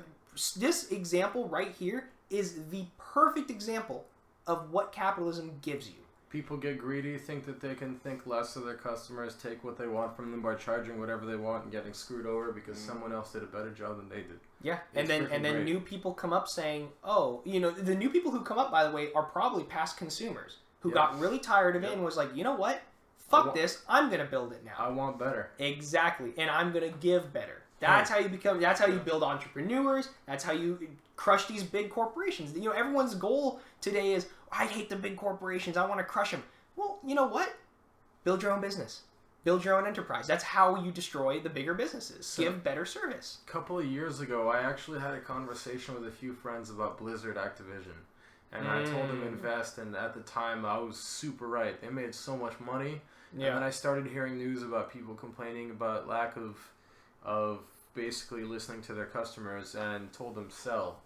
This example right here is the perfect example of what capitalism gives you.
People get greedy, think that they can think less of their customers, take what they want from them by charging whatever they want and getting screwed over because someone else did a better job than they did.
Yeah, and then new people come up saying, oh, the new people who come up, by the way, are probably past consumers who got really tired of it and was like, you know what? Fuck this, I'm going to build it now.
I want better.
Exactly, and I'm going to give better. That's how you become. That's how you build entrepreneurs. That's how you crush these big corporations. You know, everyone's goal today is, I hate the big corporations. I want to crush them. Well, you know what? Build your own business. Build your own enterprise. That's how you destroy the bigger businesses.
So,
give better service.
A couple of years ago, I actually had a conversation with a few friends about Blizzard Activision. And I told them invest, and at the time, I was super right. They made so much money. Yeah. And then I started hearing news about people complaining about lack of basically listening to their customers, and told them sell.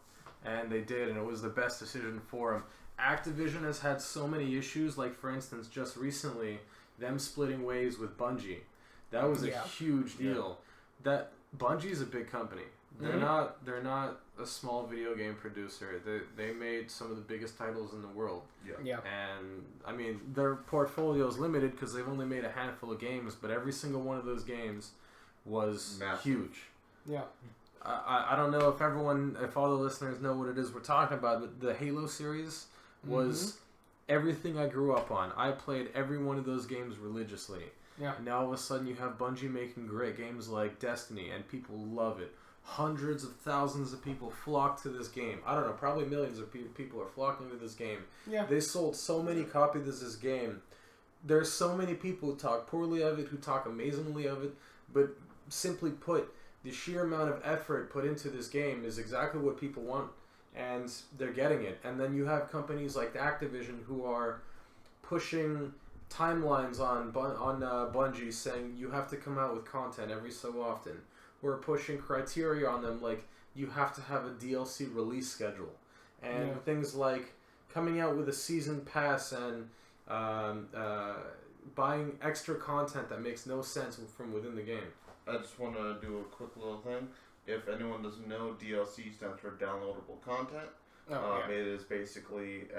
And they did, and it was the best decision for them. Activision has had so many issues, like for instance, just recently, them splitting ways with Bungie. That was a huge deal. That Bungie's a big company. They're not a small video game producer. They made some of the biggest titles in the world.
Yeah.
And I mean, their portfolio is limited because they've only made a handful of games, but every single one of those games was huge.
Yeah.
I don't know if all the listeners know what it is we're talking about, but the Halo series was everything I grew up on. I played every one of those games religiously.
Yeah.
And now all of a sudden you have Bungie making great games like Destiny, and people love it. Hundreds of thousands of people flock to this game. I don't know, probably millions of people are flocking to this game.
Yeah.
They sold so many copies of this game. There's so many people who talk poorly of it, who talk amazingly of it, but simply put, the sheer amount of effort put into this game is exactly what people want, and they're getting it. And then you have companies like Activision who are pushing timelines on Bungie, saying you have to come out with content every so often. We're pushing criteria on them, like you have to have a DLC release schedule, and things like coming out with a season pass and buying extra content that makes no sense from within the game.
I just want to do a quick little thing. If anyone doesn't know, DLC stands for downloadable content. It is basically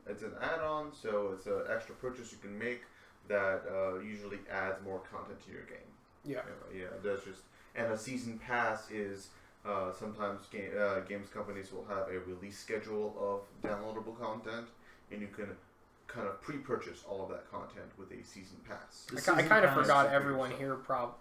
it's an add-on, so it's an extra purchase you can make that usually adds more content to your game.
Yeah.
That's just. And a season pass is sometimes games companies will have a release schedule of downloadable content, and you can kind of pre-purchase all of that content with a season pass.
I kind of forgot everyone here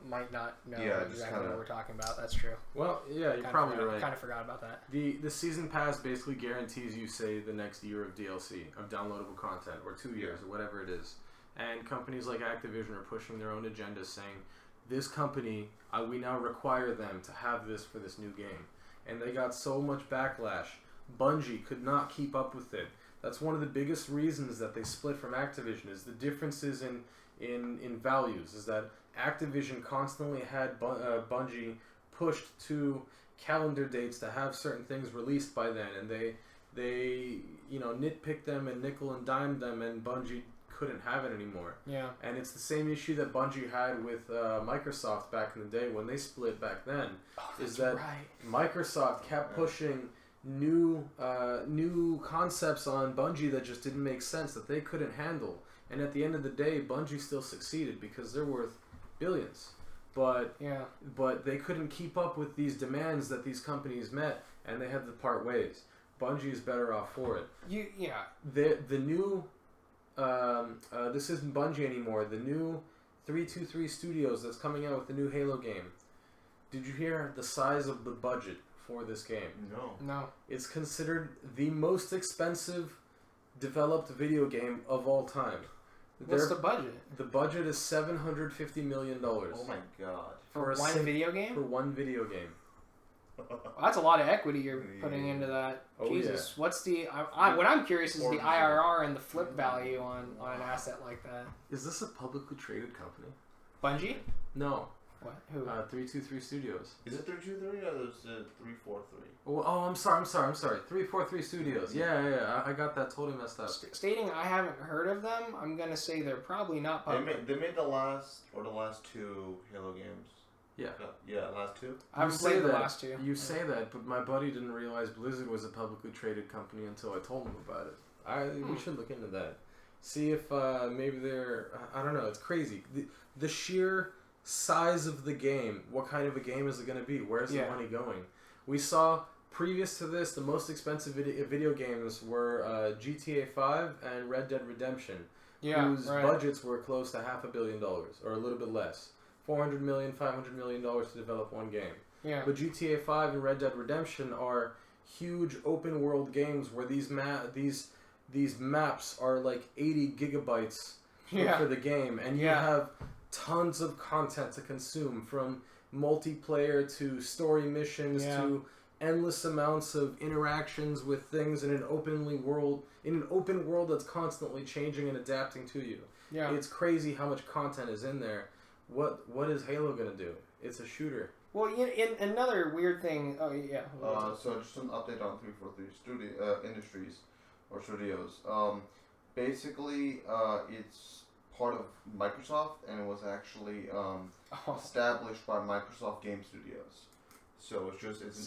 might not know exactly what we're talking about. That's true.
Well, yeah, you're probably right.
I kind of forgot about that.
The season pass basically guarantees you, say, the next year of DLC, of downloadable content, or 2 years, or whatever it is. And companies like Activision are pushing their own agenda, saying, this company, we now require them to have this for this new game. And they got so much backlash. Bungie could not keep up with it. That's one of the biggest reasons that they split from Activision, is the differences in values. Is that Activision constantly had Bungie pushed to calendar dates to have certain things released by then, and they nitpicked them and nickel and dimed them, and Bungie couldn't have it anymore.
Yeah.
And it's the same issue that Bungie had with Microsoft back in the day when they split back then. Microsoft kept pushing new concepts on Bungie that just didn't make sense, that they couldn't handle. And at the end of the day, Bungie still succeeded because they're worth billions. But they couldn't keep up with these demands that these companies met, and they had to part ways. Bungie is better off for it. The new this isn't Bungie anymore. The new 323 Studios that's coming out with the new Halo game. Did you hear the size of the budget for this game?
No.
It's considered the most expensive developed video game of all time.
What's the budget?
The budget is $750 million.
Oh my god.
For one video game?
For one video game.
Well, that's a lot of equity you're putting into that. Jesus. What's the... what I'm curious is the IRR and the flip value on an asset like that.
Is this a publicly traded company?
Bungie?
No.
What? Who?
323 Studios.
Is it 323 or is it 343?
Oh, I'm sorry. 343 Studios. Yeah. I got that totally messed up.
Stating I haven't heard of them, I'm gonna say they're probably not public.
They made the last two Halo games. Yeah, last two.
I haven't played the last two.
You say that, but my buddy didn't realize Blizzard was a publicly traded company until I told him about it. We should look into that. See if maybe they're... I don't know. It's crazy. The sheer size of the game. What kind of a game is it going to be? Where's the money going? We saw, previous to this, the most expensive video games were GTA 5 and Red Dead Redemption, whose budgets were close to $500 million, or a little bit less. $400 million, $500 million to develop one game.
Yeah.
But GTA 5 and Red Dead Redemption are huge open world games where these maps are like 80 gigabytes for the game, and you have tons of content to consume, from multiplayer to story missions to endless amounts of interactions with things in an open world that's constantly changing and adapting to you.
Yeah.
It's crazy how much content is in there. What is Halo gonna do? It's a shooter.
Well, in another weird thing. Oh yeah.
So just an update on 343 Industries or Studios. Basically, it's part of Microsoft, and it was actually established by Microsoft Game Studios. So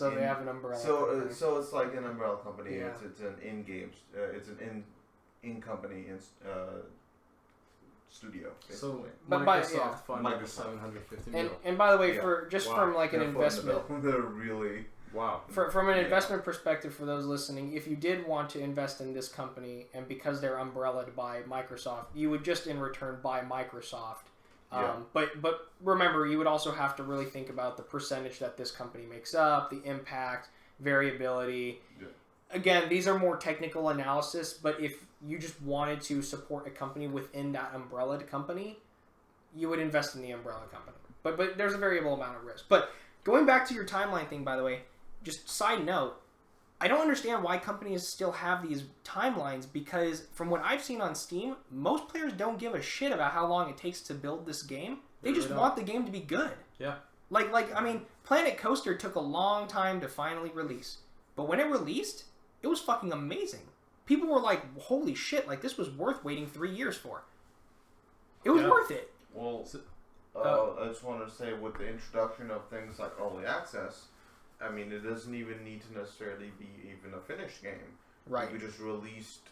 they have an umbrella.
So it's like an umbrella company.
Yeah.
It's an in-game. It's an in-company studio. Basically.
So
But
Microsoft funded
Microsoft.
$750 million.
And by the way,
Wow.
from like an
They're
investment.
They're really.
Wow.
From an investment perspective, for those listening, if you did want to invest in this company, and because they're umbrellaed by Microsoft, you would just in return buy Microsoft. But remember, you would also have to really think about the percentage that this company makes up, the impact, variability.
Yeah.
Again, these are more technical analysis, but if you just wanted to support a company within that umbrellaed company, you would invest in the umbrella company. But there's a variable amount of risk. But going back to your timeline thing, by the way, just side note, I don't understand why companies still have these timelines, because from what I've seen on Steam, most players don't give a shit about how long it takes to build this game. They just want the game to be good.
Yeah.
Like I mean, Planet Coaster took a long time to finally release. But when it released, it was fucking amazing. People were like, holy shit, like this was worth waiting 3 years for. It was worth it.
Well, I just wanted to say, with the introduction of things like early access, I mean, it doesn't even need to necessarily be even a finished game.
Right.
You just released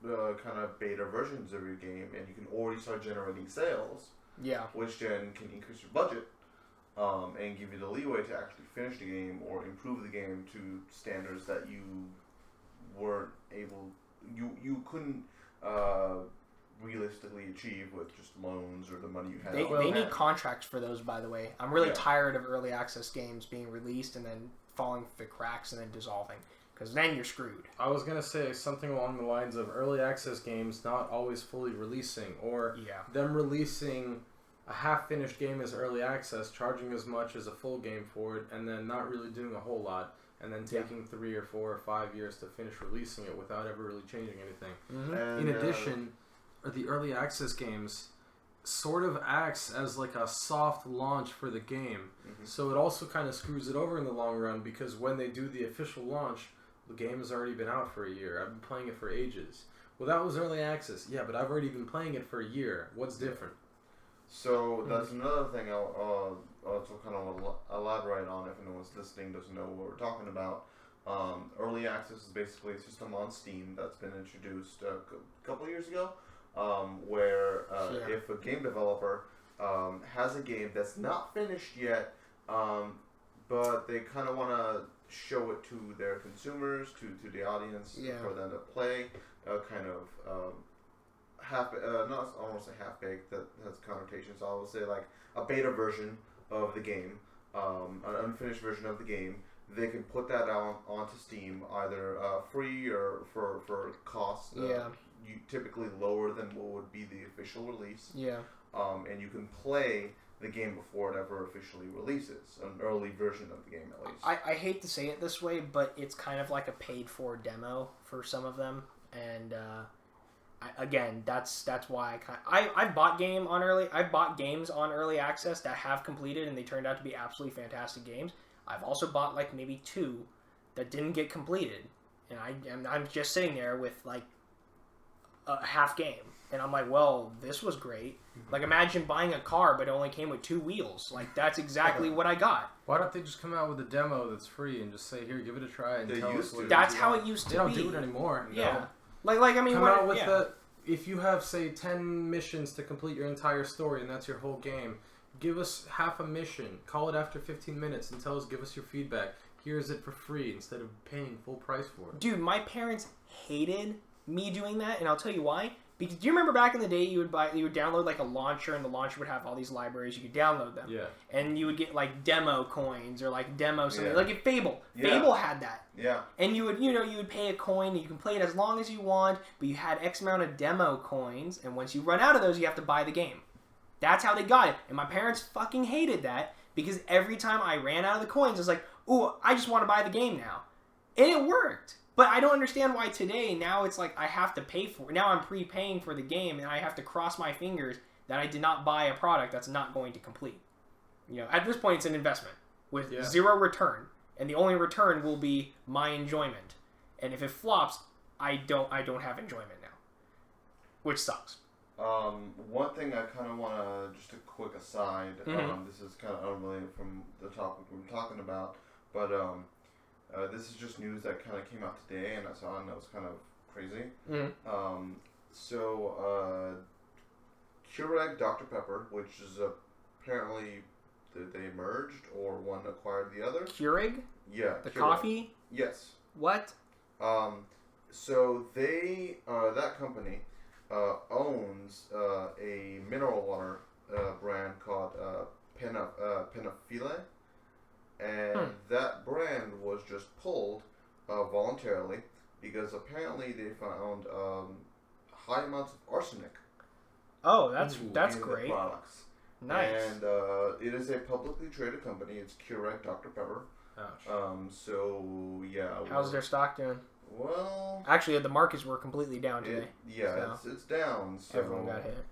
kind of beta versions of your game, and you can already start generating sales.
Yeah.
Which then can increase your budget, and give you the leeway to actually finish the game or improve the game to standards that you weren't able, you couldn't realistically achieve with just loans or the money you had.
They need contracts for those, by the way. I'm really tired of early access games being released and then falling through the cracks and then dissolving, because then you're screwed.
I was gonna say something along the lines of early access games not always fully releasing, or them releasing a half-finished game as early access, charging as much as a full game for it, and then not really doing a whole lot, and then taking 3 or 4 or 5 years to finish releasing it without ever really changing anything.
Mm-hmm.
And,
in addition, the early access games sort of acts as like a soft launch for the game.
Mm-hmm.
So it also kind of screws it over in the long run, because when they do the official launch, the game has already been out for a year. I've been playing it for ages. Well, that was early access. Yeah, but I've already been playing it for a year. What's different?
So that's another thing I'll also kind of elaborate on if anyone's listening doesn't know what we're talking about. Early access is basically a system on Steam that's been introduced a couple of years ago, where if a game developer has a game that's not finished yet, but they kind of want to show it to their consumers, to the audience, for them to play, kind of not almost a half-baked, that has connotations, so I would say like a beta version of the game, an unfinished version of the game. They can put that onto Steam, either free or for cost, typically lower than what would be the official release. And you can play the game before it ever officially releases, an early version of the game at least.
I hate to say it this way, but it's kind of like a paid-for demo for some of them, and again, that's why I've bought games on early access that have completed, and they turned out to be absolutely fantastic games. I've also bought like maybe 2 that didn't get completed, and I'm just sitting there with like a half game, and I'm like, well, this was great. Like, imagine buying a car but it only came with 2 wheels. Like, that's exactly what I got.
Why don't they just come out with a demo that's free and just say, here, give it a try, and tell us what
That's how it used to be.
They don't do it anymore.
Yeah.
No.
Like I mean,
come out with if you have, say, 10 missions to complete your entire story, and that's your whole game, give us half a mission. Call it after 15 minutes and give us your feedback. Here's it for free instead of paying full price for it.
Dude, my parents hated me doing that, and I'll tell you why. Because do you remember back in the day you would download like a launcher, and the launcher would have all these libraries, you could download them.
Yeah.
And you would get like demo coins or like demo something.
Yeah.
Like in Fable.
Yeah.
Fable had that.
Yeah.
And you would pay a coin, and you can play it as long as you want, but you had X amount of demo coins, and once you run out of those, you have to buy the game. That's how they got it. And my parents fucking hated that, because every time I ran out of the coins, I was like, ooh, I just want to buy the game now. And it worked. But I don't understand why today, now it's like I have to pay for it. Now I'm prepaying for the game, and I have to cross my fingers that I did not buy a product that's not going to complete. You know, at this point, it's an investment with zero return. And the only return will be my enjoyment. And if it flops, I don't have enjoyment now. Which sucks.
One thing I kind of want to, just a quick aside, this is kind of unrelated from the topic we're talking about, but this is just news that kind of came out today, and I saw it, and it was kind of crazy. Keurig Dr. Pepper, which is apparently they merged, or one acquired the other.
Keurig?
Yeah.
The
Keurig.
coffee?
Yes.
What?
So they, that company, owns a mineral water brand called Penafile, and that brand was just pulled voluntarily because apparently they found high amounts of arsenic.
Oh, that's
in
great.
The products.
Nice.
And it is a publicly traded company. It's Keurig Dr. Pepper.
Ouch.
So yeah.
How's their stock doing?
Well,
actually, the markets were completely down today.
It's down. So,
everyone got hit.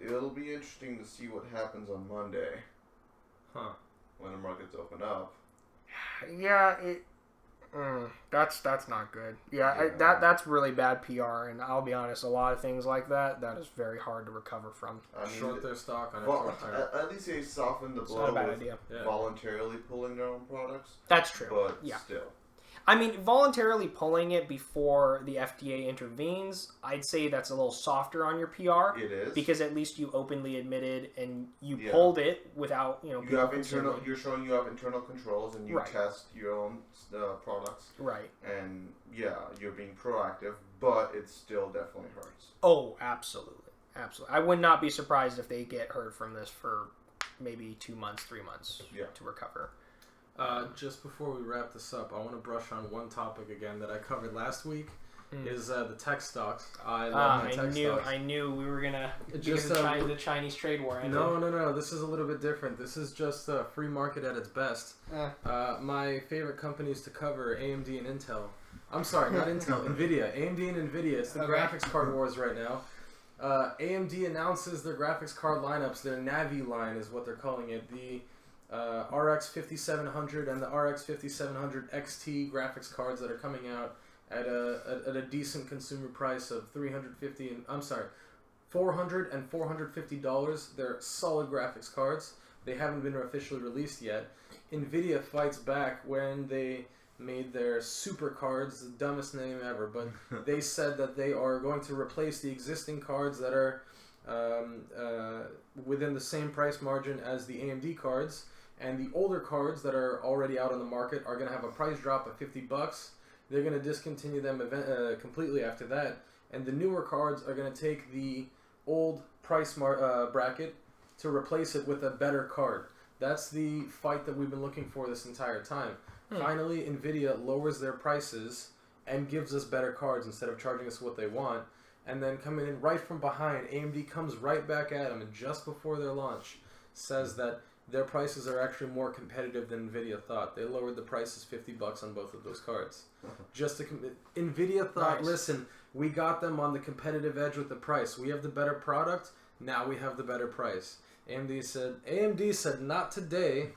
It'll be interesting to see what happens on Monday.
Huh.
When the markets open up.
Yeah, that's not good. That's really bad PR, and I'll be honest, a lot of things like that is very hard to recover from.
I mean,
short their stock on
at least they softened the
It's
blow
not a bad
with
idea.
voluntarily pulling their own products.
That's true.
But
yeah.
still.
I mean, voluntarily pulling it before the FDA intervenes, I'd say that's a little softer on your PR.
It is.
Because at least you openly admitted and you pulled it without,
you have internal. You're showing you have internal controls, and you test your own products.
Right.
And you're being proactive, but it still definitely hurts.
Oh, absolutely, absolutely. I would not be surprised if they get hurt from this for maybe 2 months, 3 months to recover.
Just before we wrap this up, I want to brush on one topic again that I covered last week. Is the tech stocks. I love my tech stocks.
I knew we were gonna
just
the Chinese trade war.
No. This is a little bit different. This is just a free market at its best. My favorite companies to cover: AMD and Intel. I'm sorry, not Intel. Nvidia. AMD and Nvidia. It's the graphics card wars right now. AMD announces their graphics card lineups. Their Navi line is what they're calling it. The RX 5700 and the RX 5700 XT graphics cards that are coming out at a decent consumer price of $400 and $450. They're solid graphics cards. They haven't been officially released yet. Nvidia fights back when they made their super cards, the dumbest name ever, but they said that they are going to replace the existing cards that are within the same price margin as the AMD cards. And the older cards that are already out on the market are going to have a price drop of $50. They're going to discontinue them completely after that. And the newer cards are going to take the old price bracket to replace it with a better card. That's the fight that we've been looking for this entire time. Finally, Nvidia lowers their prices and gives us better cards instead of charging us what they want. And then coming in right from behind, AMD comes right back at them, and just before their launch says that their prices are actually more competitive than Nvidia thought. They lowered the prices $50 on both of those cards. Nvidia thought, listen, we got them on the competitive edge with the price. We have the better product. Now we have the better price. AMD said, not today.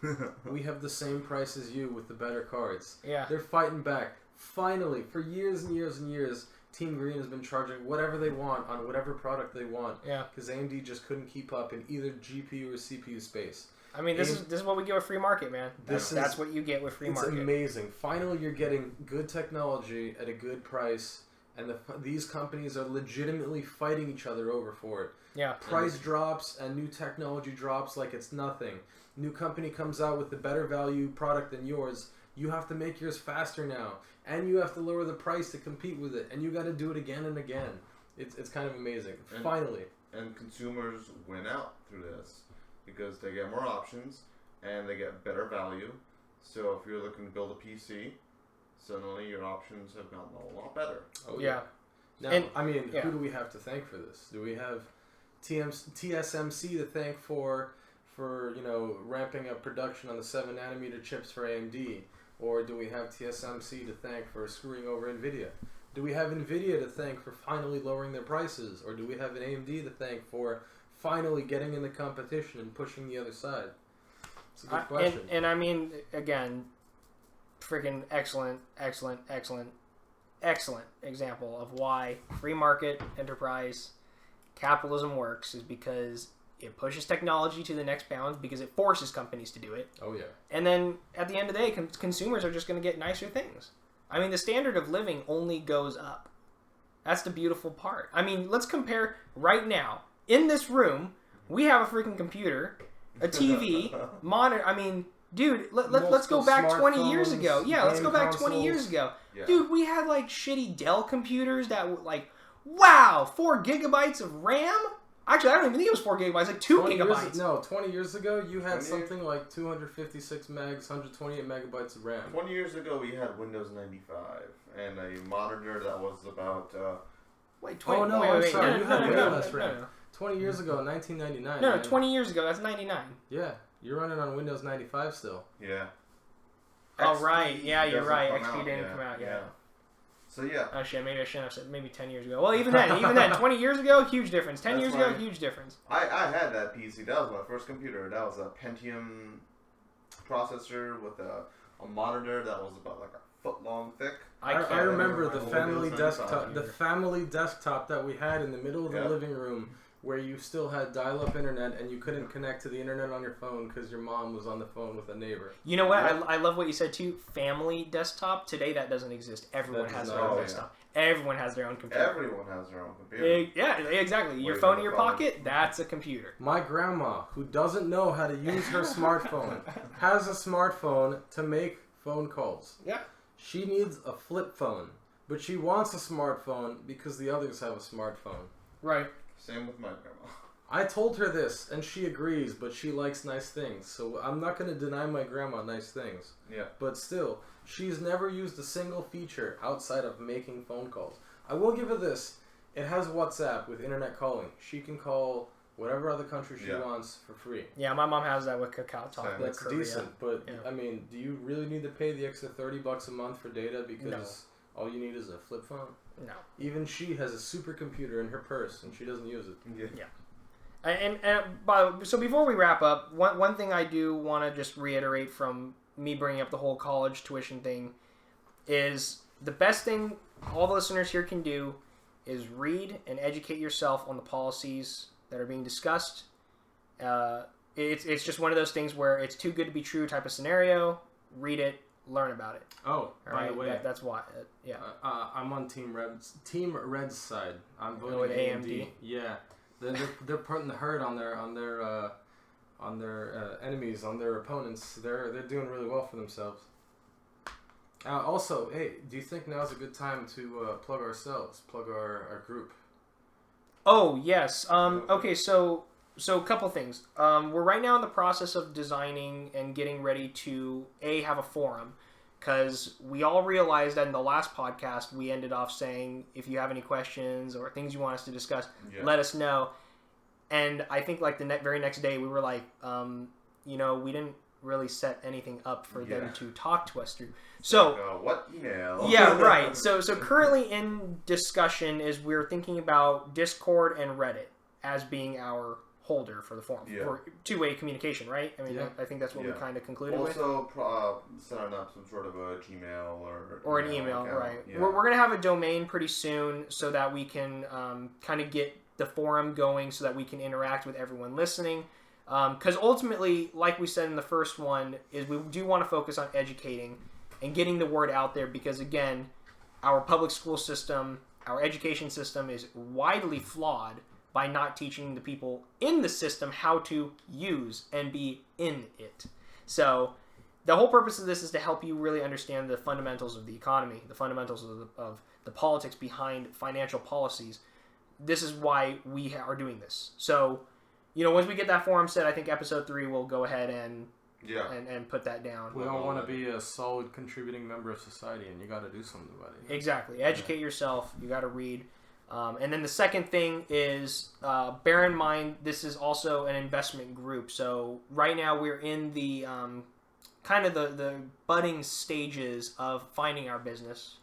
We have the same price as you with the better cards.
Yeah.
They're fighting back. Finally, for years and years and years, Team Green has been charging whatever they want on whatever product they want.
Yeah.
Because AMD just couldn't keep up in either GPU or CPU space.
I mean, this is what we get with free market, man. That's what you get with free market.
It's amazing. Finally, you're getting good technology at a good price, and these companies are legitimately fighting each other over for it.
Yeah.
Price drops and new technology drops like it's nothing. New company comes out with a better value product than yours. You have to make yours faster now, and you have to lower the price to compete with it, and you got to do it again and again.
It's kind of amazing.
And-
Finally.
And consumers win out through this because they get more options and they get better value. So if you're looking to build a PC, suddenly your options have gotten a lot better.
Oh
Yeah.
Now,
And-
I mean,
yeah.
who do we have to thank for this? Do we have TSMC to thank for ramping up production on the 7 nanometer chips for AMD, or do we have TSMC to thank for screwing over Nvidia? Do we have Nvidia to thank for finally lowering their prices, or do we have an AMD to thank for finally getting in the competition and pushing the other side? It's a good question.
And I mean, again, freaking excellent example of why free market enterprise capitalism works is because it pushes technology to the next bounds because it forces companies to do it.
Oh yeah.
And then at the end of the day, consumers are just going to get nicer things. I mean, the standard of living only goes up. That's the beautiful part. I mean, let's compare right now. In this room, we have a freaking computer, a TV, monitor. I mean, dude, let's go back 20 years ago. Yeah, let's go back 20 years ago.
Yeah.
Dude, we had like shitty Dell computers that were like, wow, 4 gigabytes of RAM? Actually, I don't even think it was 4 gigabytes, like 2 gigabytes.
20 years ago, you had
20
something like 256 megs, 128 megabytes of RAM.
20 years ago, we had Windows 95 and a monitor that was about.
Wait,
Oh, no, I'm sorry, you had way
no,
less
no,
RAM.
no.
20 years ago, in 1999.
No,
man.
20 years ago, that's 99.
Yeah, you're running on Windows 95 still.
Yeah.
Oh,
XP
right. Yeah, you're
doesn't
right.
come
XP
out
didn't
yet.
come out yet.
So yeah.
Oh, shit. Maybe I shouldn't have said maybe 10 years ago. Well, even then, 20 years ago, huge difference. 10
That's
years ago,
why-
huge difference.
I had that PC. That was my first computer. That was a Pentium processor with a monitor that was about like a foot long thick.
I
can't
remember
remember
the
my
family
Windows 95
desktop, the
either.
family desktop that we had in the middle of the
Yeah.
living room, where you still had dial-up internet and you couldn't connect to the internet on your phone because your mom was on the phone with a neighbor.
You know what?
Yeah.
I love what you said too. Family desktop. Today that doesn't exist. Everyone
That
has
does
their
not
own
exist.
desktop. Everyone has their own computer.
Everyone has their own computer.
Yeah, exactly. Your
Wait
phone
on
in your
the phone.
pocket, that's a computer.
My grandma, who doesn't know how to use her smartphone, has a smartphone to make phone calls.
Yeah.
She needs a flip phone, but she wants a smartphone because the others have a smartphone.
Right.
Same with my grandma.
I told her this, and she agrees, but she likes nice things, so I'm not going to deny my grandma nice things.
Yeah.
But still, she's never used a single feature outside of making phone calls. I will give her this. It has WhatsApp with internet calling. She can call whatever other country she
Yeah.
wants for free.
Yeah, my mom has that with Kakao Talk.
Same.
with
That's
Korea.
decent, but
Yeah.
I mean, do you really need to pay the extra $30 a month for data because
No.
all you need is a flip phone?
No.
Even she has a supercomputer in her purse and she doesn't use it.
Yeah.
So before we wrap up, one thing I do want to just reiterate from me bringing up the whole college tuition thing is the best thing all the listeners here can do is read and educate yourself on the policies that are being discussed. It's just one of those things where it's too good to be true type of scenario. Read it, learn about it.
Oh,
All
by
right,
the way,
that's why. Yeah.
I'm on Team Red's side. I'm voting
with
AMD.
AMD?
Yeah, they're putting the hurt on their enemies, on their opponents. They're doing really well for themselves. Also, hey, do you think now's a good time to plug ourselves, plug our group?
Oh yes. Okay. So a couple things. We're right now in the process of designing and getting ready to have a forum, because we all realized that in the last podcast we ended off saying if you have any questions or things you want us to discuss,
Yeah.
let us know. And I think like the very next day we were like, we didn't really set anything up for them
Yeah.
to talk to us through. So.
What email?
Yeah, right. So currently in discussion is we're thinking about Discord and Reddit as being our holder for the forum
Yeah.
for two-way communication, right? I mean,
Yeah.
I think that's what we
Yeah.
kind of concluded with.
Also, setting up some sort of a Gmail
Or an email,
account.
right?
Yeah.
We're going to have a domain pretty soon so that we can kind of get the forum going so that we can interact with everyone listening. Because ultimately, like we said in the first one, is we do want to focus on educating and getting the word out there because, again, our public school system, our education system is widely flawed by not teaching the people in the system how to use and be in it. So the whole purpose of this is to help you really understand the fundamentals of the economy, the fundamentals of the politics behind financial policies. this is why we are doing this. So, once we get that forum set, I think episode 3 will go ahead and put that down.
We all want to be a solid contributing member of society, and you got to do something about it.
Exactly. Educate yourself. You got to read. And then the second thing is, bear in mind, this is also an investment group. So right now we're in the kind of the budding stages of finding our business,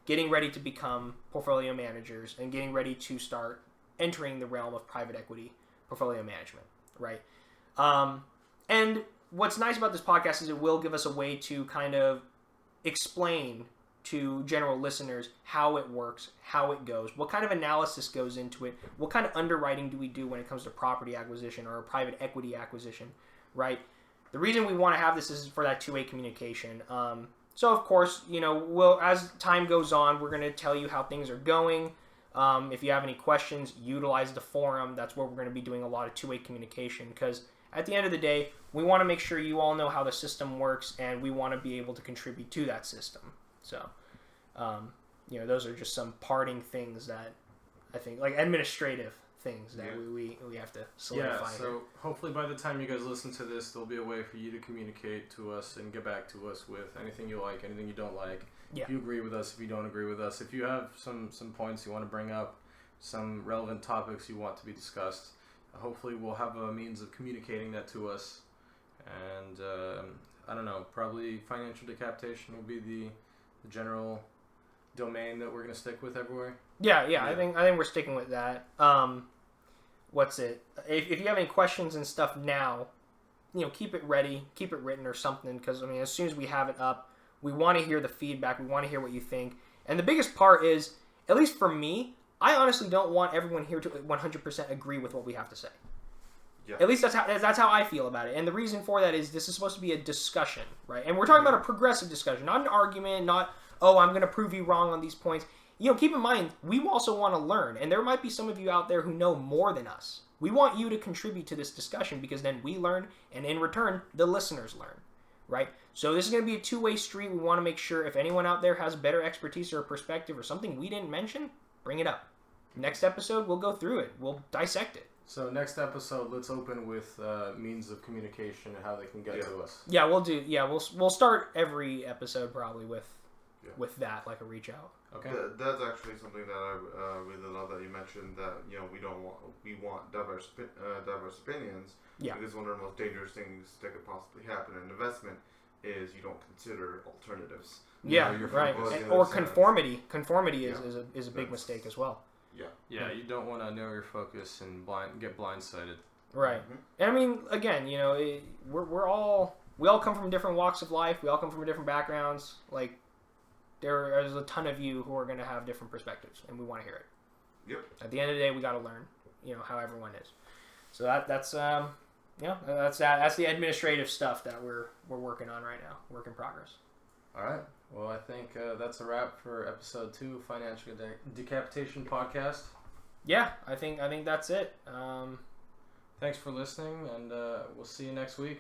getting ready to become portfolio managers, and getting ready to start entering the realm of private equity portfolio management, right? And what's nice about this podcast is it will give us a way to kind of explain to general listeners how it works, how it goes, what kind of analysis goes into it, what kind of underwriting do we do when it comes to property acquisition or private equity acquisition, right? The reason we want to have this is for that two-way communication. So, of course, as time goes on, we're going to tell you how things are going. If you have any questions, utilize the forum. That's where we're going to be doing a lot of two-way communication because at the end of the day, we want to make sure you all know how the system works and we want to be able to contribute to that system. So, those are just some parting things that I think, like administrative things that we have to solidify.
Yeah, so hopefully by the time you guys listen to this, there'll be a way for you to communicate to us and get back to us with anything you like, anything you don't like.
Yeah.
If you agree with us, if you don't agree with us, if you have some points you want to bring up, some relevant topics you want to be discussed, hopefully we'll have a means of communicating that to us. And I don't know, probably financial decapitation will be the general domain that we're going to stick with everywhere.
Yeah. I think we're sticking with that. What's it? If you have any questions and stuff now, keep it ready, keep it written or something. Because as soon as we have it up, we want to hear the feedback. We want to hear what you think. And the biggest part is, at least for me, I honestly don't want everyone here to 100% agree with what we have to say.
Yeah.
At least that's how I feel about it. And the reason for that is this is supposed to be a discussion, right? And we're talking about a progressive discussion, not an argument, not, I'm going to prove you wrong on these points. Keep in mind, we also want to learn. And there might be some of you out there who know more than us. We want you to contribute to this discussion because then we learn, and in return, the listeners learn, right? So this is going to be a two-way street. We want to make sure if anyone out there has better expertise or a perspective or something we didn't mention, bring it up. Next episode, we'll go through it. We'll dissect it.
So next episode, let's open with means of communication and how they can get to us.
Yeah, we'll do. Yeah, we'll start every episode probably with that, like a reach out.
Okay.
That's actually something that I really love that you mentioned that we want diverse opinions.
Yeah.
Because one of the most dangerous things that could possibly happen in investment is you don't consider alternatives.
Yeah, right. Or conformity. Conformity is a big mistake as well.
Yeah, you don't want to narrow your focus and get blindsided.
Right. Mm-hmm. And again, we all come from different walks of life. We all come from different backgrounds. Like, there's a ton of you who are going to have different perspectives, and we want to hear it.
Yep.
At the end of the day, we got to learn, how everyone is. So that's the administrative stuff that we're working on right now. Work in progress.
All right. Well, I think that's a wrap for episode 2, Financial Decapitation Podcast.
Yeah, I think that's it.
Thanks for listening, and we'll see you next week.